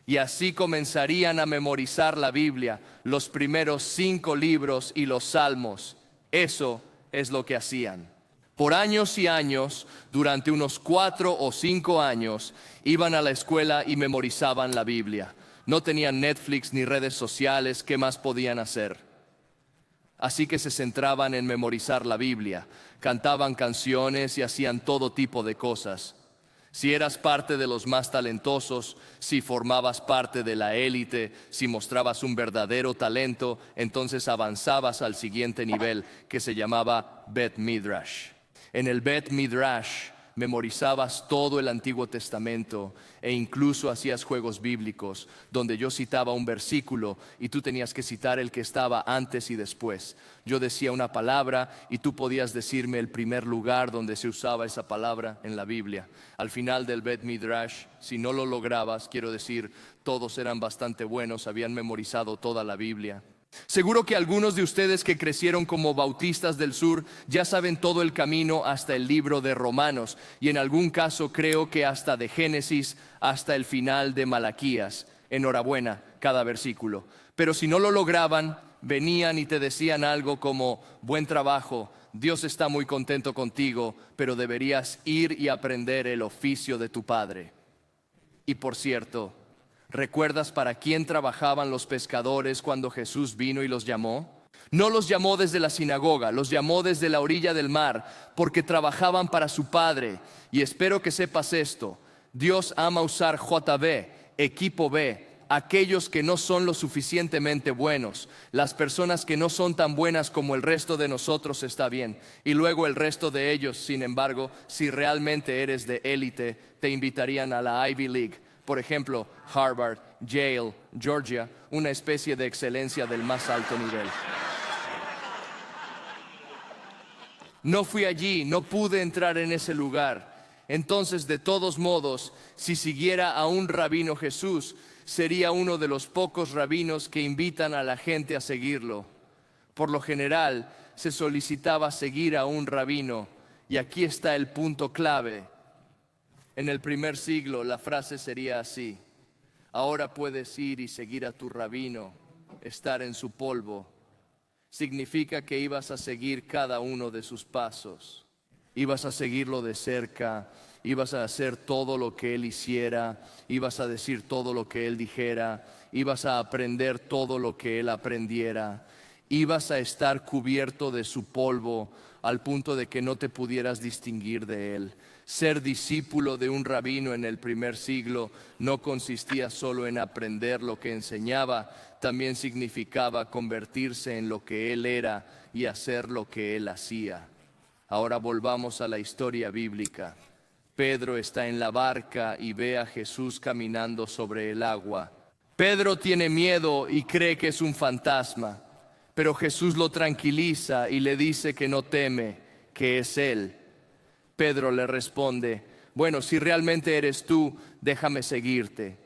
Y así comenzarían a memorizar la Biblia, los primeros 5 libros y los salmos. Eso es lo que hacían. Por años y años, durante unos 4 o 5 años, iban a la escuela y memorizaban la Biblia. No tenían Netflix ni redes sociales, ¿qué más podían hacer? Así que se centraban en memorizar la Biblia, cantaban canciones y hacían todo tipo de cosas. Si eras parte de los más talentosos, si formabas parte de la élite, si mostrabas un verdadero talento, entonces avanzabas al siguiente nivel, que se llamaba Bet Midrash. En el Bet Midrash memorizabas todo el Antiguo Testamento e incluso hacías juegos bíblicos donde yo citaba un versículo y tú tenías que citar el que estaba antes y después. Yo decía una palabra y tú podías decirme el primer lugar donde se usaba esa palabra en la Biblia. Al final del Bet Midrash, si no lo lograbas, quiero decir, todos eran bastante buenos, habían memorizado toda la Biblia. Seguro que algunos de ustedes que crecieron como bautistas del sur ya saben todo el camino hasta el libro de Romanos y en algún caso creo que hasta de Génesis hasta el final de Malaquías. Enhorabuena, cada versículo. Pero si no lo lograban, venían y te decían algo como, buen trabajo, Dios está muy contento contigo, pero deberías ir y aprender el oficio de tu padre. Y por cierto, ¿recuerdas para quién trabajaban los pescadores cuando Jesús vino y los llamó? No los llamó desde la sinagoga, los llamó desde la orilla del mar, porque trabajaban para su Padre. Y espero que sepas esto, Dios ama usar JB, equipo B, aquellos que no son lo suficientemente buenos. Las personas que no son tan buenas como el resto de nosotros está bien. Y luego el resto de ellos, sin embargo, si realmente eres de élite, te invitarían a la Ivy League. Por ejemplo, Harvard, Yale, Georgia, una especie de excelencia del más alto nivel. No fui allí, no pude entrar en ese lugar. Entonces, de todos modos, si siguiera a un rabino Jesús, sería uno de los pocos rabinos que invitan a la gente a seguirlo. Por lo general, se solicitaba seguir a un rabino, y aquí está el punto clave. En el primer siglo la frase sería así: ahora puedes ir y seguir a tu rabino, estar en su polvo. Significa que ibas a seguir cada uno de sus pasos, ibas a seguirlo de cerca, ibas a hacer todo lo que él hiciera, ibas a decir todo lo que él dijera, ibas a aprender todo lo que él aprendiera. ibas a estar cubierto de su polvo al punto de que no te pudieras distinguir de él. Ser discípulo de un rabino en el primer siglo no consistía solo en aprender lo que enseñaba, también significaba convertirse en lo que él era y hacer lo que él hacía. Ahora volvamos a la historia bíblica. Pedro está en la barca y ve a Jesús caminando sobre el agua. Pedro tiene miedo y cree que es un fantasma, pero Jesús lo tranquiliza y le dice que no teme, que es él. Pedro le responde: bueno, si realmente eres tú, déjame seguirte.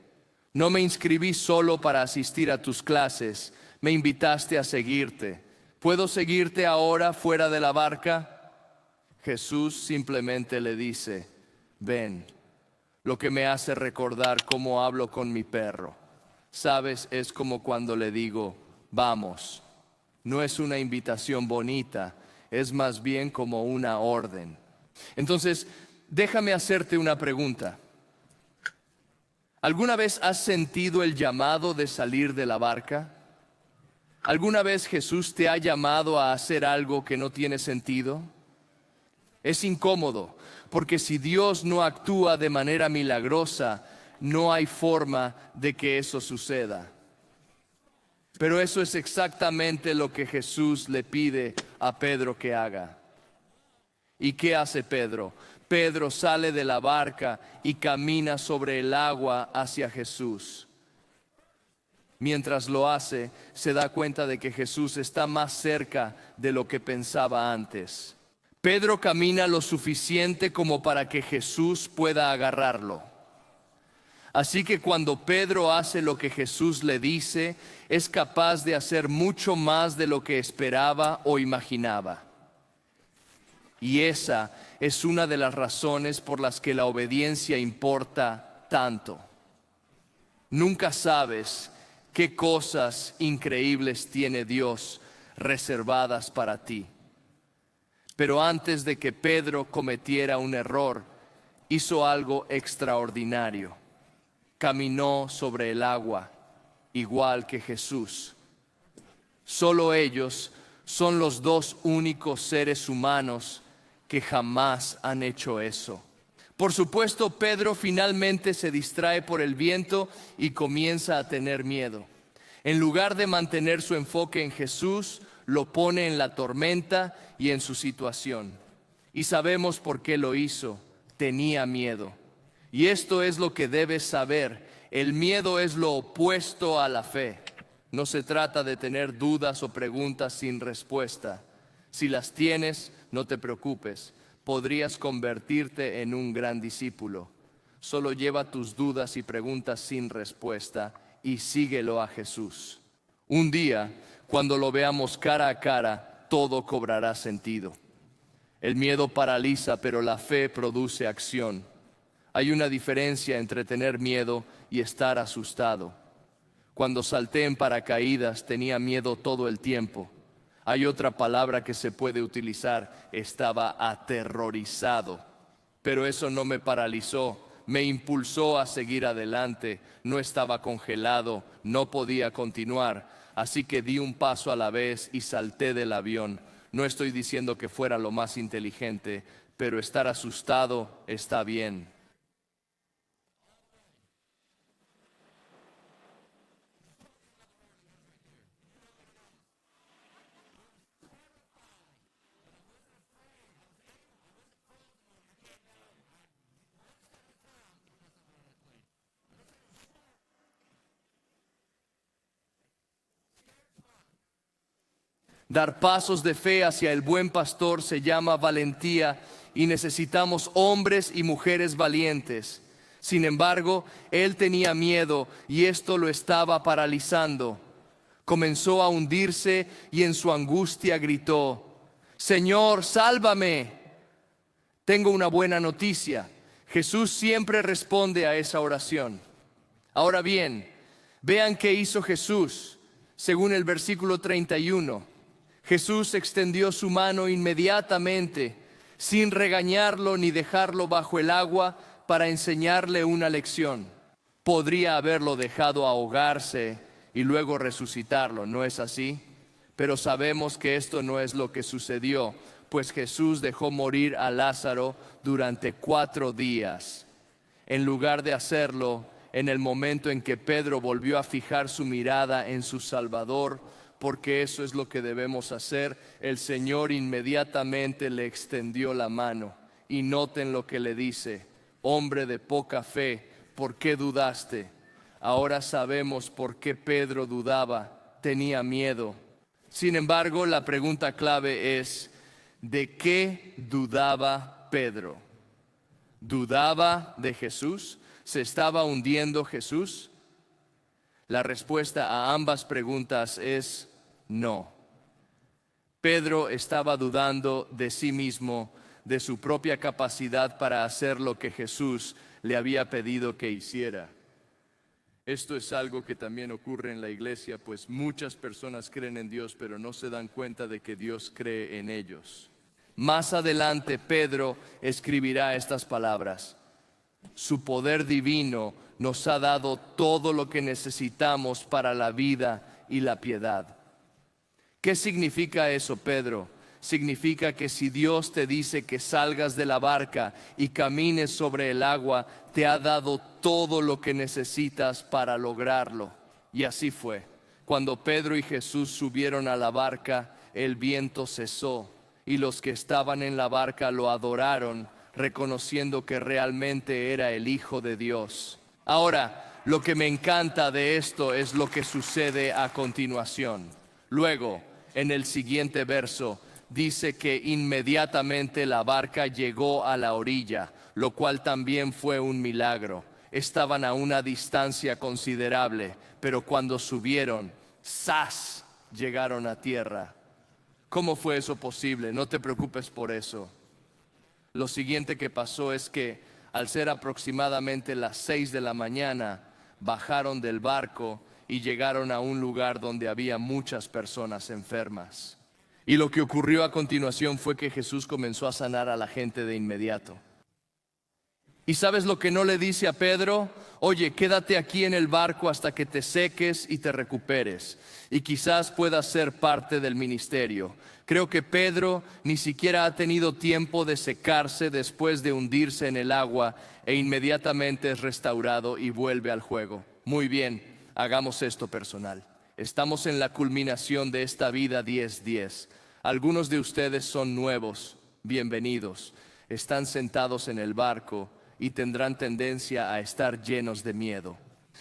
No me inscribí solo para asistir a tus clases, me invitaste a seguirte. ¿Puedo seguirte ahora fuera de la barca? Jesús simplemente le dice: ven, lo que me hace recordar cómo hablo con mi perro. Sabes, es como cuando le digo, vamos. No es una invitación bonita, es más bien como una orden. Entonces, déjame hacerte una pregunta. ¿Alguna vez has sentido el llamado de salir de la barca? ¿Alguna vez Jesús te ha llamado a hacer algo que no tiene sentido? Es incómodo, porque si Dios no actúa de manera milagrosa, no hay forma de que eso suceda. Pero eso es exactamente lo que Jesús le pide a Pedro que haga. ¿Y qué hace Pedro? Pedro sale de la barca y camina sobre el agua hacia Jesús. Mientras lo hace, se da cuenta de que Jesús está más cerca de lo que pensaba antes. Pedro camina lo suficiente como para que Jesús pueda agarrarlo. Así que cuando Pedro hace lo que Jesús le dice, es capaz de hacer mucho más de lo que esperaba o imaginaba. Y esa es una de las razones por las que la obediencia importa tanto. Nunca sabes qué cosas increíbles tiene Dios reservadas para ti. Pero antes de que Pedro cometiera un error, hizo algo extraordinario. Caminó sobre el agua, igual que Jesús. Solo ellos son los dos únicos seres humanos que jamás han hecho eso. Por supuesto, Pedro finalmente se distrae por el viento y comienza a tener miedo. En lugar de mantener su enfoque en Jesús, lo pone en la tormenta y en su situación. Y sabemos por qué lo hizo. Tenía miedo. Y esto es lo que debes saber. El miedo es lo opuesto a la fe. No se trata de tener dudas o preguntas sin respuesta. Si las tienes, no te preocupes. Podrías convertirte en un gran discípulo. Solo lleva tus dudas y preguntas sin respuesta y síguelo a Jesús. Un día, cuando lo veamos cara a cara, todo cobrará sentido. El miedo paraliza, pero la fe produce acción. Hay una diferencia entre tener miedo y estar asustado. Cuando salté en paracaídas tenía miedo todo el tiempo. Hay otra palabra que se puede utilizar: estaba aterrorizado. Pero eso no me paralizó, me impulsó a seguir adelante. No estaba congelado, no podía continuar. Así que di un paso a la vez y salté del avión. No estoy diciendo que fuera lo más inteligente, pero estar asustado está bien. Dar pasos de fe hacia el buen pastor se llama valentía y necesitamos hombres y mujeres valientes. Sin embargo, él tenía miedo y esto lo estaba paralizando. Comenzó a hundirse y en su angustia gritó: Señor, sálvame. Tengo una buena noticia. Jesús siempre responde a esa oración. Ahora bien, vean qué hizo Jesús. Según el versículo 31. Jesús extendió su mano inmediatamente, sin regañarlo ni dejarlo bajo el agua, para enseñarle una lección. Podría haberlo dejado ahogarse y luego resucitarlo, ¿no es así? Pero sabemos que esto no es lo que sucedió, pues Jesús dejó morir a Lázaro durante 4 días. En lugar de hacerlo, en el momento en que Pedro volvió a fijar su mirada en su Salvador, porque eso es lo que debemos hacer, el Señor inmediatamente le extendió la mano. Y noten lo que le dice: hombre de poca fe, ¿por qué dudaste? Ahora sabemos por qué Pedro dudaba, tenía miedo. Sin embargo, la pregunta clave es: ¿de qué dudaba Pedro? ¿Dudaba de Jesús? ¿Se estaba hundiendo Jesús? La respuesta a ambas preguntas es no. Pedro estaba dudando de sí mismo, de su propia capacidad para hacer lo que Jesús le había pedido que hiciera. Esto es algo que también ocurre en la iglesia, pues muchas personas creen en Dios, pero no se dan cuenta de que Dios cree en ellos. Más adelante, Pedro escribirá estas palabras: su poder divino nos ha dado todo lo que necesitamos para la vida y la piedad. ¿Qué significa eso, Pedro? Significa que si Dios te dice que salgas de la barca y camines sobre el agua, te ha dado todo lo que necesitas para lograrlo. Y así fue. Cuando Pedro y Jesús subieron a la barca, el viento cesó y los que estaban en la barca lo adoraron, reconociendo que realmente era el Hijo de Dios. Ahora, lo que me encanta de esto es lo que sucede a continuación. Luego, en el siguiente verso, dice que inmediatamente la barca llegó a la orilla, lo cual también fue un milagro. Estaban a una distancia considerable, pero cuando subieron, ¡zas!, llegaron a tierra. ¿Cómo fue eso posible? No te preocupes por eso. Lo siguiente que pasó es que al ser aproximadamente las 6 de la mañana, bajaron del barco y llegaron a un lugar donde había muchas personas enfermas. Y lo que ocurrió a continuación fue que Jesús comenzó a sanar a la gente de inmediato. ¿Y sabes lo que no le dice a Pedro? Oye, quédate aquí en el barco hasta que te seques y te recuperes, y quizás puedas ser parte del ministerio. Creo que Pedro ni siquiera ha tenido tiempo de secarse después de hundirse en el agua, e inmediatamente es restaurado y vuelve al juego. Muy bien, hagamos esto personal. Estamos en la culminación de esta vida 10-10. Algunos de ustedes son nuevos, bienvenidos. Están sentados en el barco y tendrán tendencia a estar llenos de miedo.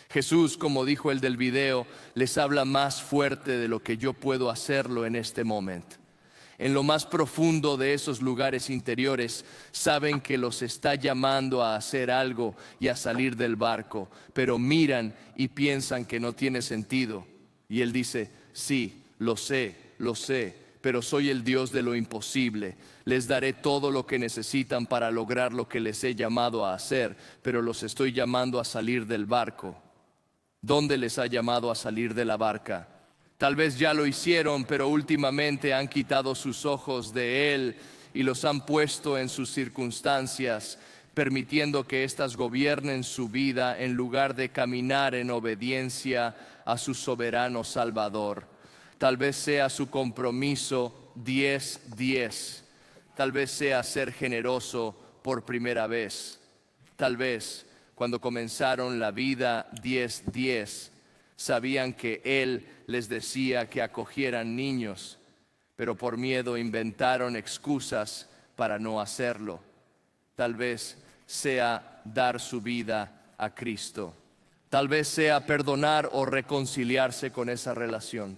Jesús, como dijo el del video, les habla más fuerte de lo que yo puedo hacerlo en este momento. En lo más profundo de esos lugares interiores, saben que los está llamando a hacer algo y a salir del barco, pero miran y piensan que no tiene sentido. Y Él dice: sí, lo sé, pero soy el Dios de lo imposible. Les daré todo lo que necesitan para lograr lo que les he llamado a hacer, pero los estoy llamando a salir del barco. ¿Dónde les ha llamado a salir de la barca? Tal vez ya lo hicieron, pero últimamente han quitado sus ojos de Él y los han puesto en sus circunstancias, permitiendo que éstas gobiernen su vida en lugar de caminar en obediencia a su soberano Salvador. Tal vez sea su compromiso 10-10. Tal vez sea ser generoso por primera vez. Tal vez cuando comenzaron la vida 10-10, sabían que Él les decía que acogieran niños, pero por miedo inventaron excusas para no hacerlo. Tal vez sea dar su vida a Cristo. Tal vez sea perdonar o reconciliarse con esa relación.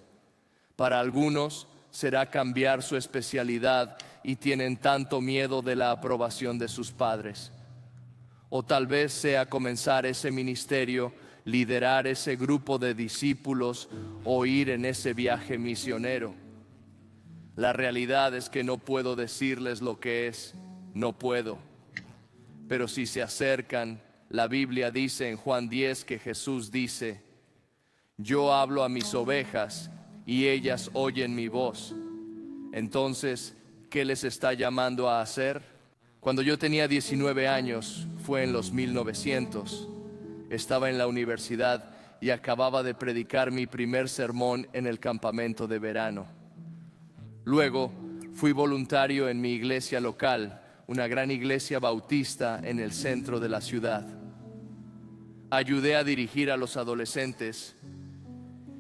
Para algunos será cambiar su especialidad y tienen tanto miedo de la aprobación de sus padres. O tal vez sea comenzar ese ministerio, liderar ese grupo de discípulos o ir en ese viaje misionero. La realidad es que no puedo decirles lo que es, no puedo. Pero si se acercan, la Biblia dice en Juan 10 que Jesús dice: yo hablo a mis ovejas y ellas oyen mi voz. Entonces, ¿qué les está llamando a hacer? Cuando yo tenía 19 años, fue en los 1900, estaba en la universidad y acababa de predicar mi primer sermón en el campamento de verano. Luego, fui voluntario en mi iglesia local, una gran iglesia bautista en el centro de la ciudad. Ayudé a dirigir a los adolescentes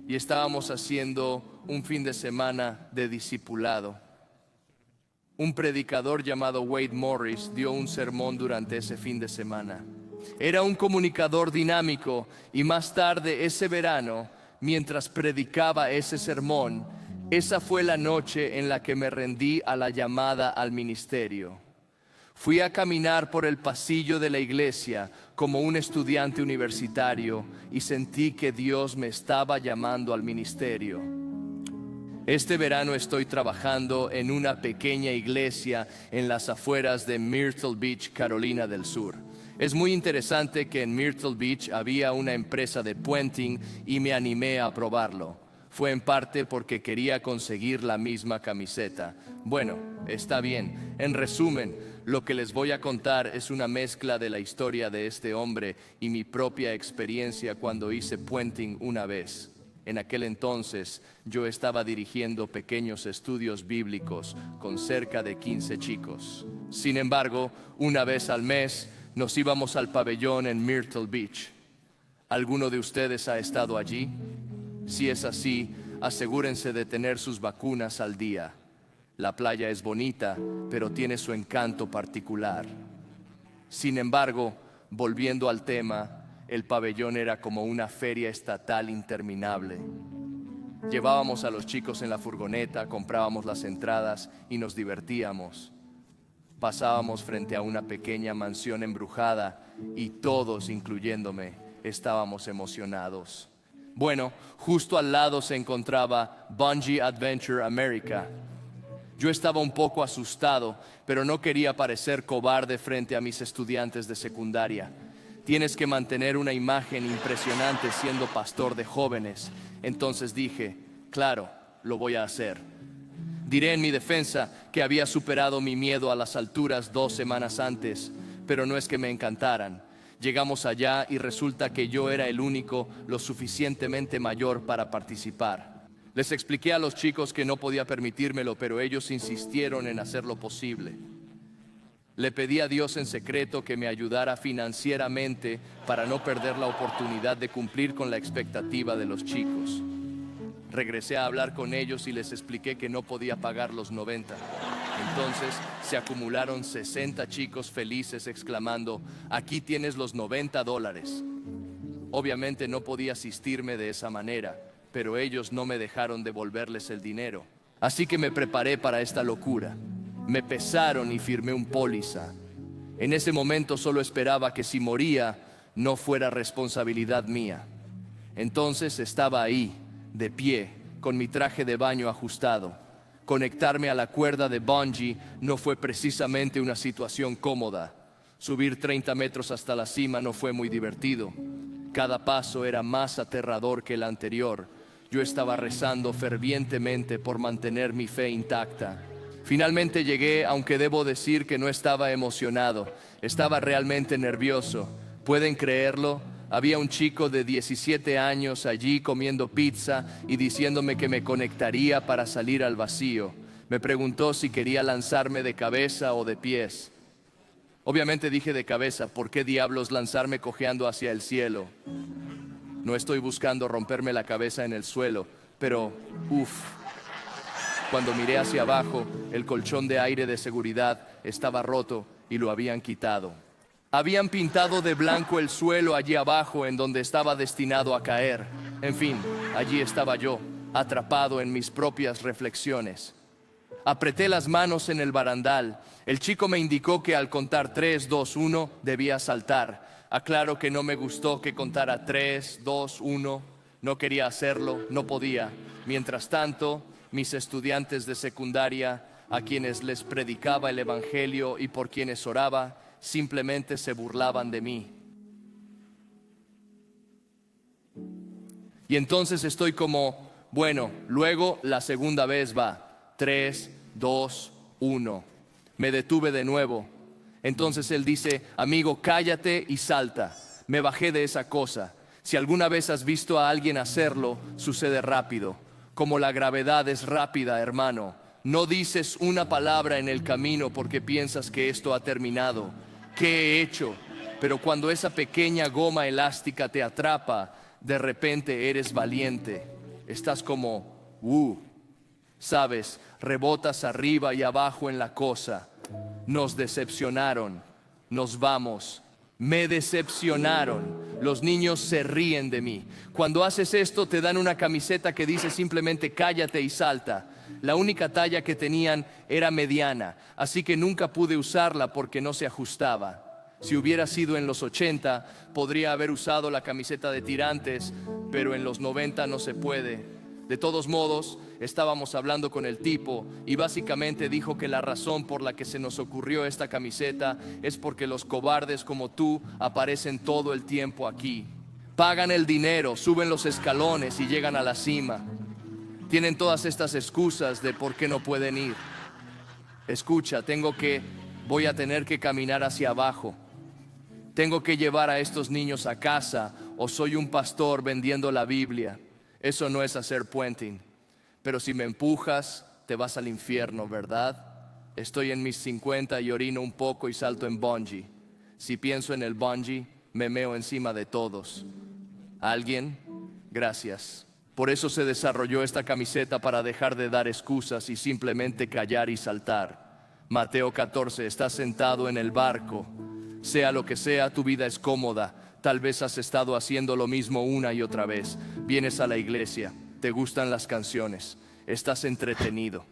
y estábamos haciendo un fin de semana de discipulado. Un predicador llamado Wade Morris dio un sermón durante ese fin de semana. Era un comunicador dinámico y más tarde ese verano, mientras predicaba ese sermón, esa fue la noche en la que me rendí a la llamada al ministerio. Fui a caminar por el pasillo de la iglesia como un estudiante universitario y sentí que Dios me estaba llamando al ministerio. Este verano estoy trabajando en una pequeña iglesia en las afueras de Myrtle Beach, Carolina del Sur. Es muy interesante que en Myrtle Beach había una empresa de puenting y me animé a probarlo. Fue en parte porque quería conseguir la misma camiseta. Bueno, está bien. En resumen, lo que les voy a contar es una mezcla de la historia de este hombre y mi propia experiencia cuando hice puenting una vez. En aquel entonces yo estaba dirigiendo pequeños estudios bíblicos con cerca de 15 chicos. Sin embargo, una vez al mes nos íbamos al pabellón en Myrtle Beach. ¿Alguno de ustedes ha estado allí? Si es así, asegúrense de tener sus vacunas al día. La playa es bonita, pero tiene su encanto particular. Sin embargo, volviendo al tema, el pabellón era como una feria estatal interminable. Llevábamos a los chicos en la furgoneta, comprábamos las entradas y nos divertíamos. Pasábamos frente a una pequeña mansión embrujada y todos, incluyéndome, estábamos emocionados. Bueno, justo al lado se encontraba Bungee Adventure America. Yo estaba un poco asustado, pero no quería parecer cobarde frente a mis estudiantes de secundaria. Tienes que mantener una imagen impresionante siendo pastor de jóvenes. Entonces dije, claro, lo voy a hacer. Diré en mi defensa que había superado mi miedo a las alturas 2 semanas antes, pero no es que me encantaran. Llegamos allá y resulta que yo era el único lo suficientemente mayor para participar. Les expliqué a los chicos que no podía permitírmelo, pero ellos insistieron en hacer lo posible. Le pedí a Dios en secreto que me ayudara financieramente para no perder la oportunidad de cumplir con la expectativa de los chicos. Regresé a hablar con ellos y les expliqué que no podía pagar los 90. Entonces se acumularon 60 chicos felices exclamando, aquí tienes los $90. Obviamente no podía asistirme de esa manera, pero ellos no me dejaron devolverles el dinero. Así que me preparé para esta locura. Me pesaron y firmé un póliza. En ese momento solo esperaba que si moría no fuera responsabilidad mía. Entonces estaba ahí, de pie, con mi traje de baño ajustado. Conectarme a la cuerda de bungee no fue precisamente una situación cómoda. Subir 30 metros hasta la cima no fue muy divertido. Cada paso era más aterrador que el anterior. Yo estaba rezando fervientemente por mantener mi fe intacta. Finalmente llegué, aunque debo decir que no estaba emocionado. Estaba realmente nervioso. ¿Pueden creerlo? Había un chico de 17 años allí comiendo pizza y diciéndome que me conectaría para salir al vacío. Me preguntó si quería lanzarme de cabeza o de pies. Obviamente dije de cabeza. ¿Por qué diablos lanzarme cojeando hacia el cielo? No estoy buscando romperme la cabeza en el suelo, pero cuando miré hacia abajo, el colchón de aire de seguridad estaba roto y lo habían quitado. Habían pintado de blanco el suelo allí abajo en donde estaba destinado a caer. En fin, allí estaba yo, atrapado en mis propias reflexiones. Apreté las manos en el barandal. El chico me indicó que al contar 3, 2, 1 debía saltar. Aclaro que no me gustó que contara 3, 2, 1. No quería hacerlo, no podía. Mientras tanto, mis estudiantes de secundaria, a quienes les predicaba el evangelio y por quienes oraba, simplemente se burlaban de mí. Y entonces estoy como, bueno, luego la segunda vez va. 3, 2, 1. Me detuve de nuevo. Entonces él dice, amigo, cállate y salta. Me bajé de esa cosa. Si alguna vez has visto a alguien hacerlo, sucede rápido. Como la gravedad es rápida, hermano. No dices una palabra en el camino porque piensas que esto ha terminado. ¿Qué he hecho? Pero cuando esa pequeña goma elástica te atrapa, de repente eres valiente. Estás como, sabes, rebotas arriba y abajo en la cosa. Nos decepcionaron, nos vamos. Me decepcionaron. Los niños se ríen de mí. Cuando haces esto te dan una camiseta que dice simplemente cállate y salta. La única talla que tenían era mediana, así que nunca pude usarla porque no se ajustaba. Si hubiera sido en los 80, podría haber usado la camiseta de tirantes, pero en los 90 no se puede. De todos modos, estábamos hablando con el tipo y básicamente dijo que la razón por la que se nos ocurrió esta camiseta es porque los cobardes como tú aparecen todo el tiempo aquí. Pagan el dinero, suben los escalones y llegan a la cima. Tienen todas estas excusas de por qué no pueden ir. Escucha, voy a tener que caminar hacia abajo. Tengo que llevar a estos niños a casa o soy un pastor vendiendo la Biblia. Eso no es hacer puenting. Pero si me empujas, te vas al infierno, ¿verdad? Estoy en mis 50 y orino un poco y salto en bungee. Si pienso en el bungee, me meo encima de todos. ¿Alguien? Gracias. Por eso se desarrolló esta camiseta, para dejar de dar excusas y simplemente callar y saltar. Mateo 14, estás sentado en el barco. Sea lo que sea, tu vida es cómoda. Tal vez has estado haciendo lo mismo una y otra vez. Vienes a la iglesia, te gustan las canciones, estás entretenido.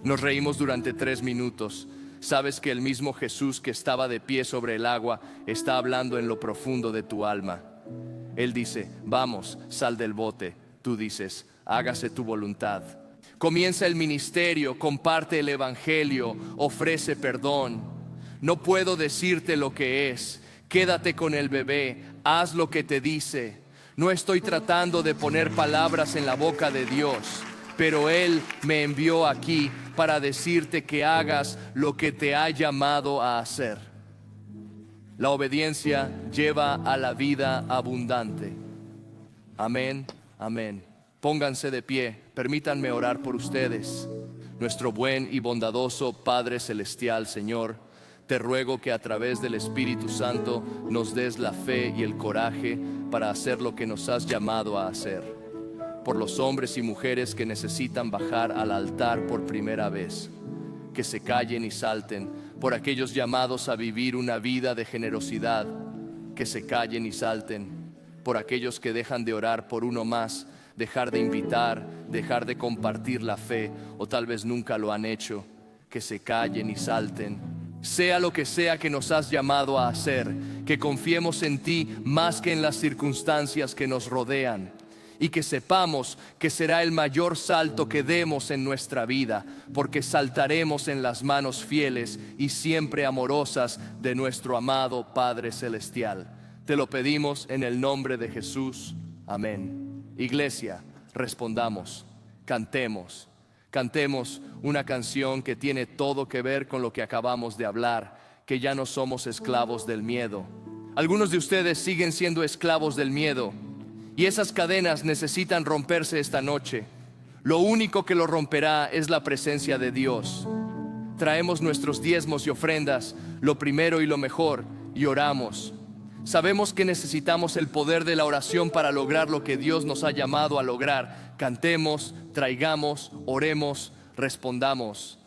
Nos reímos durante 3 minutos. Sabes que el mismo Jesús que estaba de pie sobre el agua está hablando en lo profundo de tu alma. Él dice, vamos, sal del bote. Tú dices, hágase tu voluntad. Comienza el ministerio, comparte el evangelio, ofrece perdón. No puedo decirte lo que es. Quédate con el bebé, haz lo que te dice. No estoy tratando de poner palabras en la boca de Dios, pero Él me envió aquí para decirte que hagas lo que te ha llamado a hacer. La obediencia lleva a la vida abundante. Amén, amén. Pónganse de pie, permítanme orar por ustedes. Nuestro buen y bondadoso Padre Celestial, Señor, te ruego que a través del Espíritu Santo nos des la fe y el coraje para hacer lo que nos has llamado a hacer. Por los hombres y mujeres que necesitan bajar al altar por primera vez, que se callen y salten. Por aquellos llamados a vivir una vida de generosidad, que se callen y salten. Por aquellos que dejan de orar por uno más, dejar de invitar, dejar de compartir la fe, o tal vez nunca lo han hecho, que se callen y salten. Sea lo que sea que nos has llamado a hacer, que confiemos en ti más que en las circunstancias que nos rodean, y que sepamos que será el mayor salto que demos en nuestra vida, porque saltaremos en las manos fieles y siempre amorosas de nuestro amado Padre Celestial. Te lo pedimos en el nombre de Jesús. Amén. Iglesia, respondamos, cantemos una canción que tiene todo que ver con lo que acabamos de hablar, que ya no somos esclavos del miedo. Algunos de ustedes siguen siendo esclavos del miedo, y esas cadenas necesitan romperse esta noche. Lo único que lo romperá es la presencia de Dios. Traemos nuestros diezmos y ofrendas, lo primero y lo mejor, y oramos. Sabemos que necesitamos el poder de la oración para lograr lo que Dios nos ha llamado a lograr. Cantemos, traigamos, oremos, respondamos.